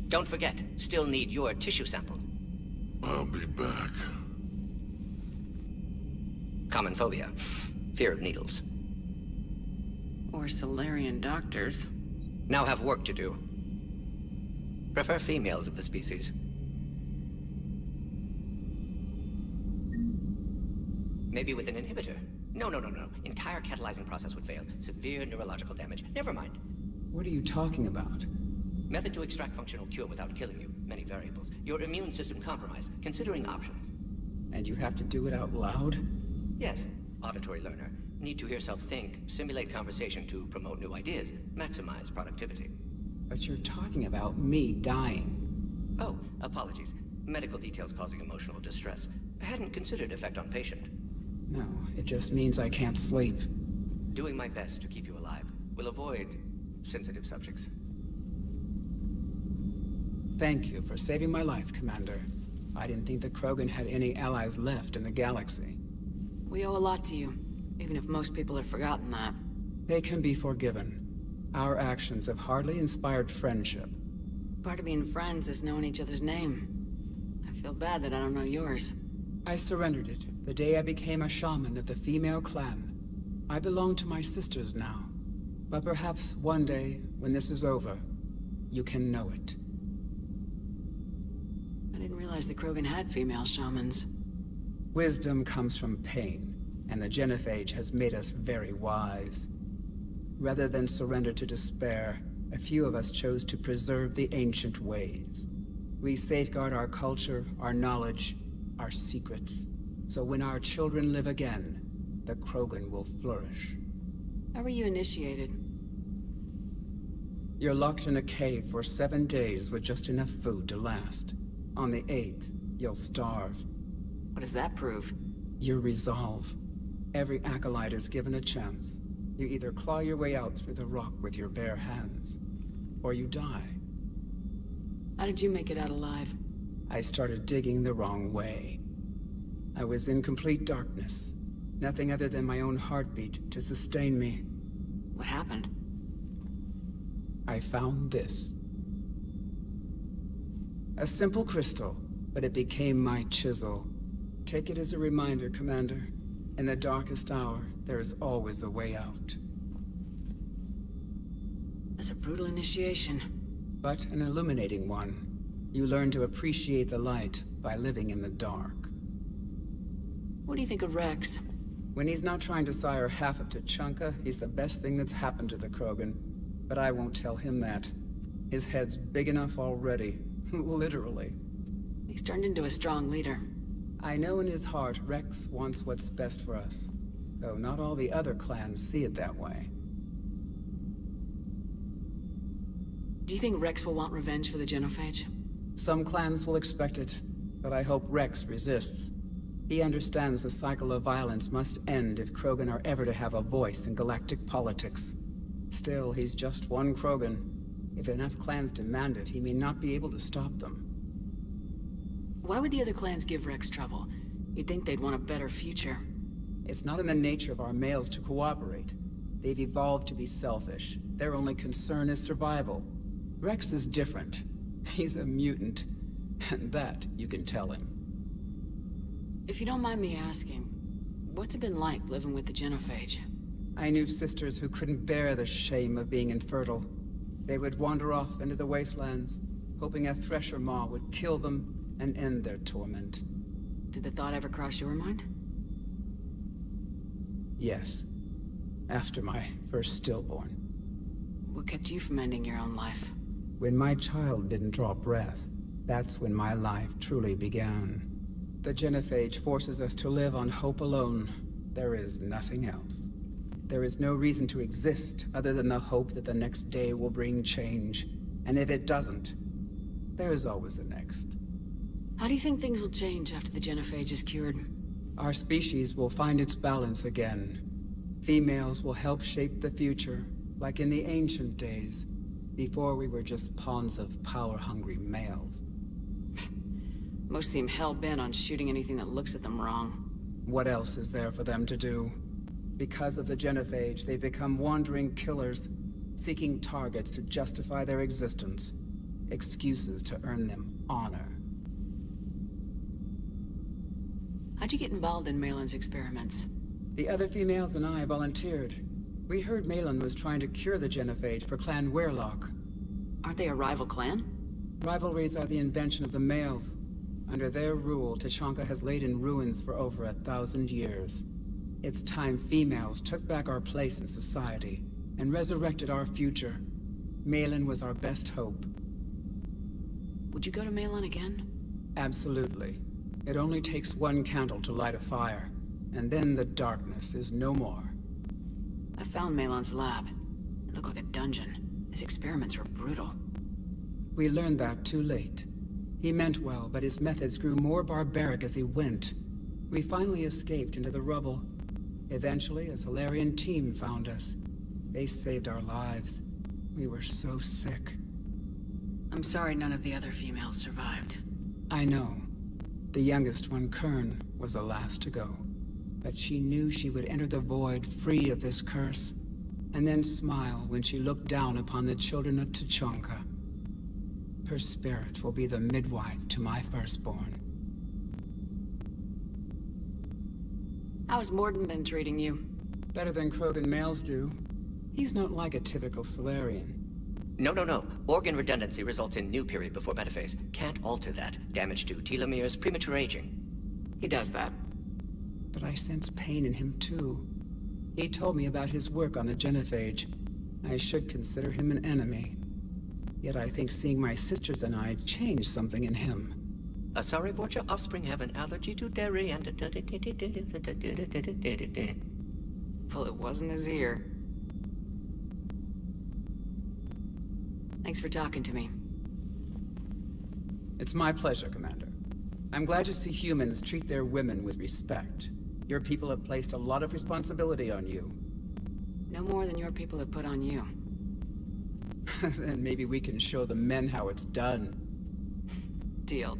Don't forget, still need your tissue sample. I'll be back. Common phobia. Fear of needles. Or Solarian doctors. Now have work to do. Prefer females of the species. Maybe with an inhibitor. No. Entire catalyzing process would fail. Severe neurological damage. Never mind. What are you talking about? Method to extract functional cure without killing you. Many variables. Your immune system compromised. Considering options. And you have to do it out loud? Yes. Auditory learner. Need to hear self think, simulate conversation to promote new ideas, maximize productivity. But you're talking about me dying. Oh, apologies. Medical details causing emotional distress. I hadn't considered effect on patient. No, it just means I can't sleep. Doing my best to keep you alive. Will avoid sensitive subjects. Thank you for saving my life, Commander. I didn't think the Krogan had any allies left in the galaxy. We owe a lot to you, even if most people have forgotten that. They can be forgiven. Our actions have hardly inspired friendship. Part of being friends is knowing each other's name. I feel bad that I don't know yours. I surrendered it the day I became a shaman of the female clan. I belong to my sisters now. But perhaps one day, when this is over, you can know it. I didn't realize the Krogan had female shamans. Wisdom comes from pain, and the genophage has made us very wise. Rather than surrender to despair, a few of us chose to preserve the ancient ways. We safeguard our culture, our knowledge, our secrets. So when our children live again, the Krogan will flourish. How were you initiated? You're locked in a cave for 7 days with just enough food to last. On the 8th, you'll starve. What does that prove? Your resolve. Every acolyte is given a chance. You either claw your way out through the rock with your bare hands, or you die. How did you make it out alive? I started digging the wrong way. I was in complete darkness. Nothing other than my own heartbeat to sustain me. What happened? I found this. A simple crystal, but it became my chisel. Take it as a reminder, Commander. In the darkest hour, there is always a way out. That's a brutal initiation. But an illuminating one. You learn to appreciate the light by living in the dark. What do you think of Rex? When he's not trying to sire half of Tuchanka, he's the best thing that's happened to the Krogan. But I won't tell him that. His head's big enough already. Literally. He's turned into a strong leader. I know in his heart Rex wants what's best for us. Though not all the other clans see it that way. Do you think Rex will want revenge for the genophage? Some clans will expect it, but I hope Rex resists. He understands the cycle of violence must end if Krogan are ever to have a voice in galactic politics. Still, he's just one Krogan. If enough clans demand it, he may not be able to stop them. Why would the other clans give Rex trouble? You'd think they'd want a better future. It's not in the nature of our males to cooperate. They've evolved to be selfish. Their only concern is survival. Rex is different. He's a mutant. And that you can tell him. If you don't mind me asking, what's it been like living with the genophage? I knew sisters who couldn't bear the shame of being infertile. They would wander off into the wastelands, hoping a thresher maw would kill them and end their torment. Did the thought ever cross your mind? Yes. After my first stillborn. What kept you from ending your own life? When my child didn't draw breath, that's when my life truly began. The genophage forces us to live on hope alone. There is nothing else. There is no reason to exist other than the hope that the next day will bring change. And if it doesn't, there is always the next. How do you think things will change after the genophage is cured? Our species will find its balance again. Females will help shape the future, like in the ancient days, before we were just pawns of power-hungry males. Most seem hell-bent on shooting anything that looks at them wrong. What else is there for them to do? Because of the genophage, they become wandering killers, seeking targets to justify their existence. Excuses to earn them honor. How'd you get involved in Malin's experiments? The other females and I volunteered. We heard Malin was trying to cure the genophage for Clan Weirlock. Aren't they a rival clan? Rivalries are the invention of the males. Under their rule, Tuchanka has laid in ruins for over 1,000 years. It's time females took back our place in society and resurrected our future. Malin was our best hope. Would you go to Malin again? Absolutely. It only takes one candle to light a fire, and then the darkness is no more. I found Malin's lab. It looked like a dungeon. His experiments were brutal. We learned that too late. He meant well, but his methods grew more barbaric as he went. We finally escaped into the rubble. Eventually, a Solarian team found us. They saved our lives. We were so sick. I'm sorry none of the other females survived. I know. The youngest one, Kern, was the last to go. But she knew she would enter the void free of this curse, and then smile when she looked down upon the children of Tuchanka. Her spirit will be the midwife to my firstborn. How's Morden been treating you? Better than Krogan males do. He's not like a typical Solarian. No. Organ redundancy results in new period before metaphase. Can't alter that. Damage to telomeres, premature aging. He does that. But I sense pain in him too. He told me about his work on the genophage. I should consider him an enemy. Yet I think seeing my sisters and I changed something in him. Sorry, both your offspring have an allergy to dairy and... Well, it wasn't his ear. Thanks for talking to me. It's my pleasure, Commander. I'm glad to see humans treat their women with respect. Your people have placed a lot of responsibility on you. No more than your people have put on you. Then maybe we can show the men how it's done. Deal.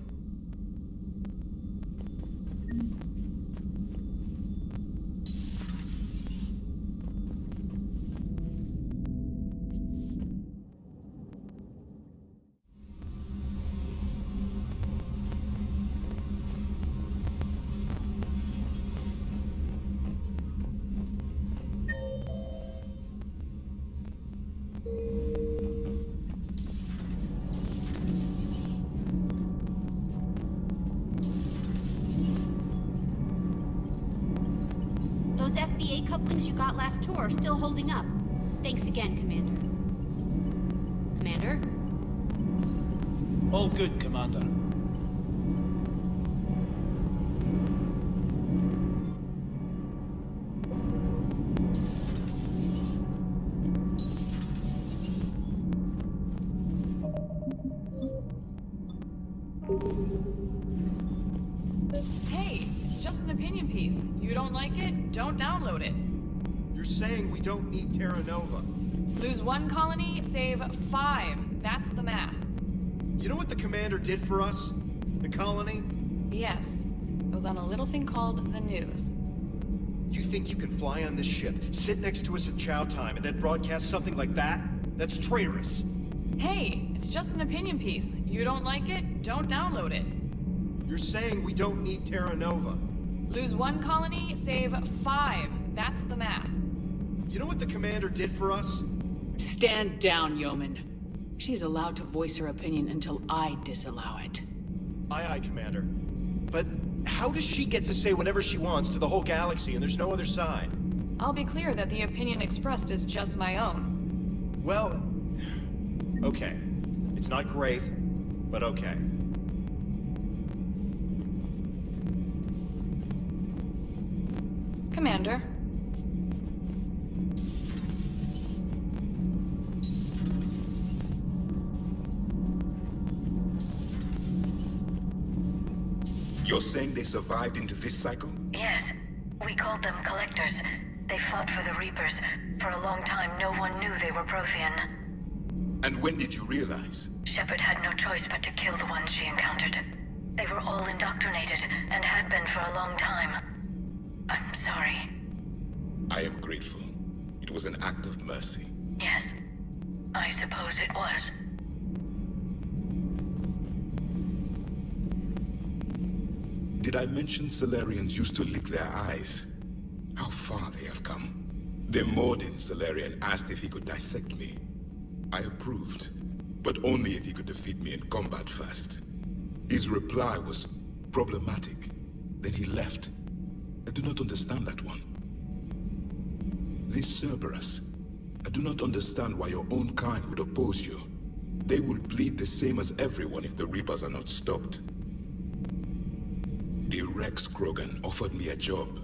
FBA couplings you got last tour are still holding up. Thanks again, Commander. Commander? All good, Commander. Hey, it's just an opinion piece. You don't like it? Don't download it. You're saying we don't need Terra Nova. Lose 1 colony, save 5. That's the math. You know what the Commander did for us? The colony? Yes. It was on a little thing called the news. You think you can fly on this ship, sit next to us at chow time, and then broadcast something like that? That's traitorous. Hey, it's just an opinion piece. You don't like it? Don't download it. You're saying we don't need Terra Nova. Lose 1 colony, save 5. That's the math. You know what the Commander did for us? Stand down, Yeoman. She's allowed to voice her opinion until I disallow it. Aye, Commander. But how does she get to say whatever she wants to the whole galaxy and there's no other side? I'll be clear that the opinion expressed is just my own. Well, okay. It's not great, but okay. Commander. You're saying they survived into this cycle? Yes. We called them Collectors. They fought for the Reapers. For a long time, no one knew they were Prothean. And when did you realize? Shepard had no choice but to kill the ones she encountered. They were all indoctrinated, and had been for a long time. I'm sorry. I am grateful. It was an act of mercy. Yes. I suppose it was. Did I mention Solarians used to lick their eyes? How far they have come. The Mordin Solarian asked if he could dissect me. I approved, but only if he could defeat me in combat first. His reply was problematic. Then he left. I do not understand that one. This Cerberus. I do not understand why your own kind would oppose you. They will bleed the same as everyone if the Reapers are not stopped. The Rex Krogan offered me a job.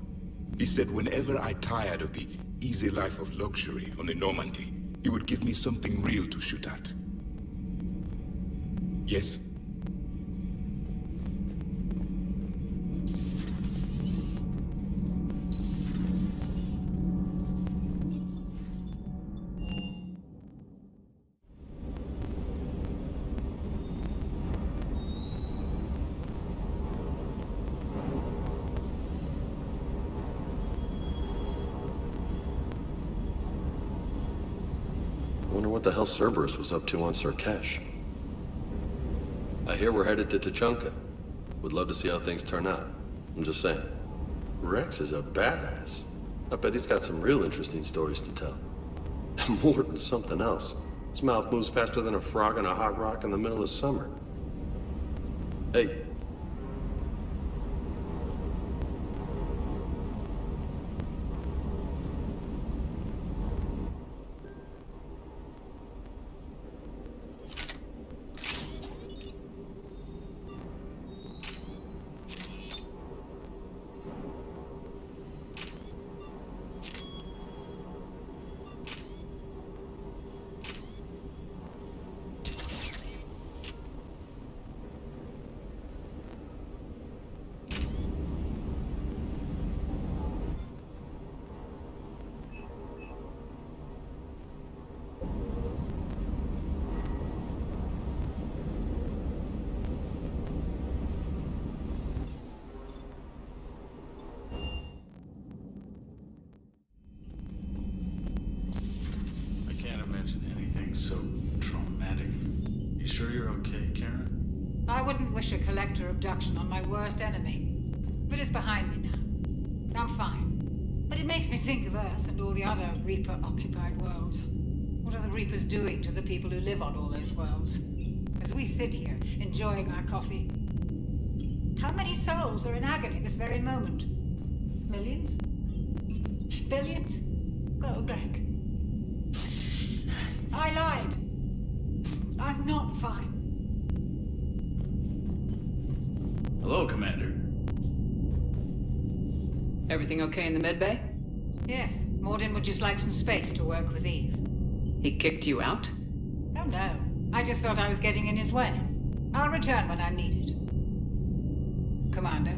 He said whenever I tired of the easy life of luxury on the Normandy, he would give me something real to shoot at. Yes? What the hell Cerberus was up to on Surkesh. I hear we're headed to Tuchanka. Would love to see how things turn out. I'm just saying. Rex is a badass. I bet he's got some real interesting stories to tell. And more than something else. His mouth moves faster than a frog on a hot rock in the middle of summer. Hey. So traumatic. You sure you're okay, Karen? I wouldn't wish a collector abduction on my worst enemy. But it's behind me now. I'm fine. But it makes me think of Earth and all the other Reaper-occupied worlds. What are the Reapers doing to the people who live on all those worlds? As we sit here, enjoying our coffee. How many souls are in agony this very moment? Millions? Billions? Oh, Greg. I lied. I'm not fine. Hello, Commander. Everything okay in the medbay? Yes. Morden would just like some space to work with Eve. He kicked you out? Oh, no. I just felt I was getting in his way. I'll return when I'm needed. Commander.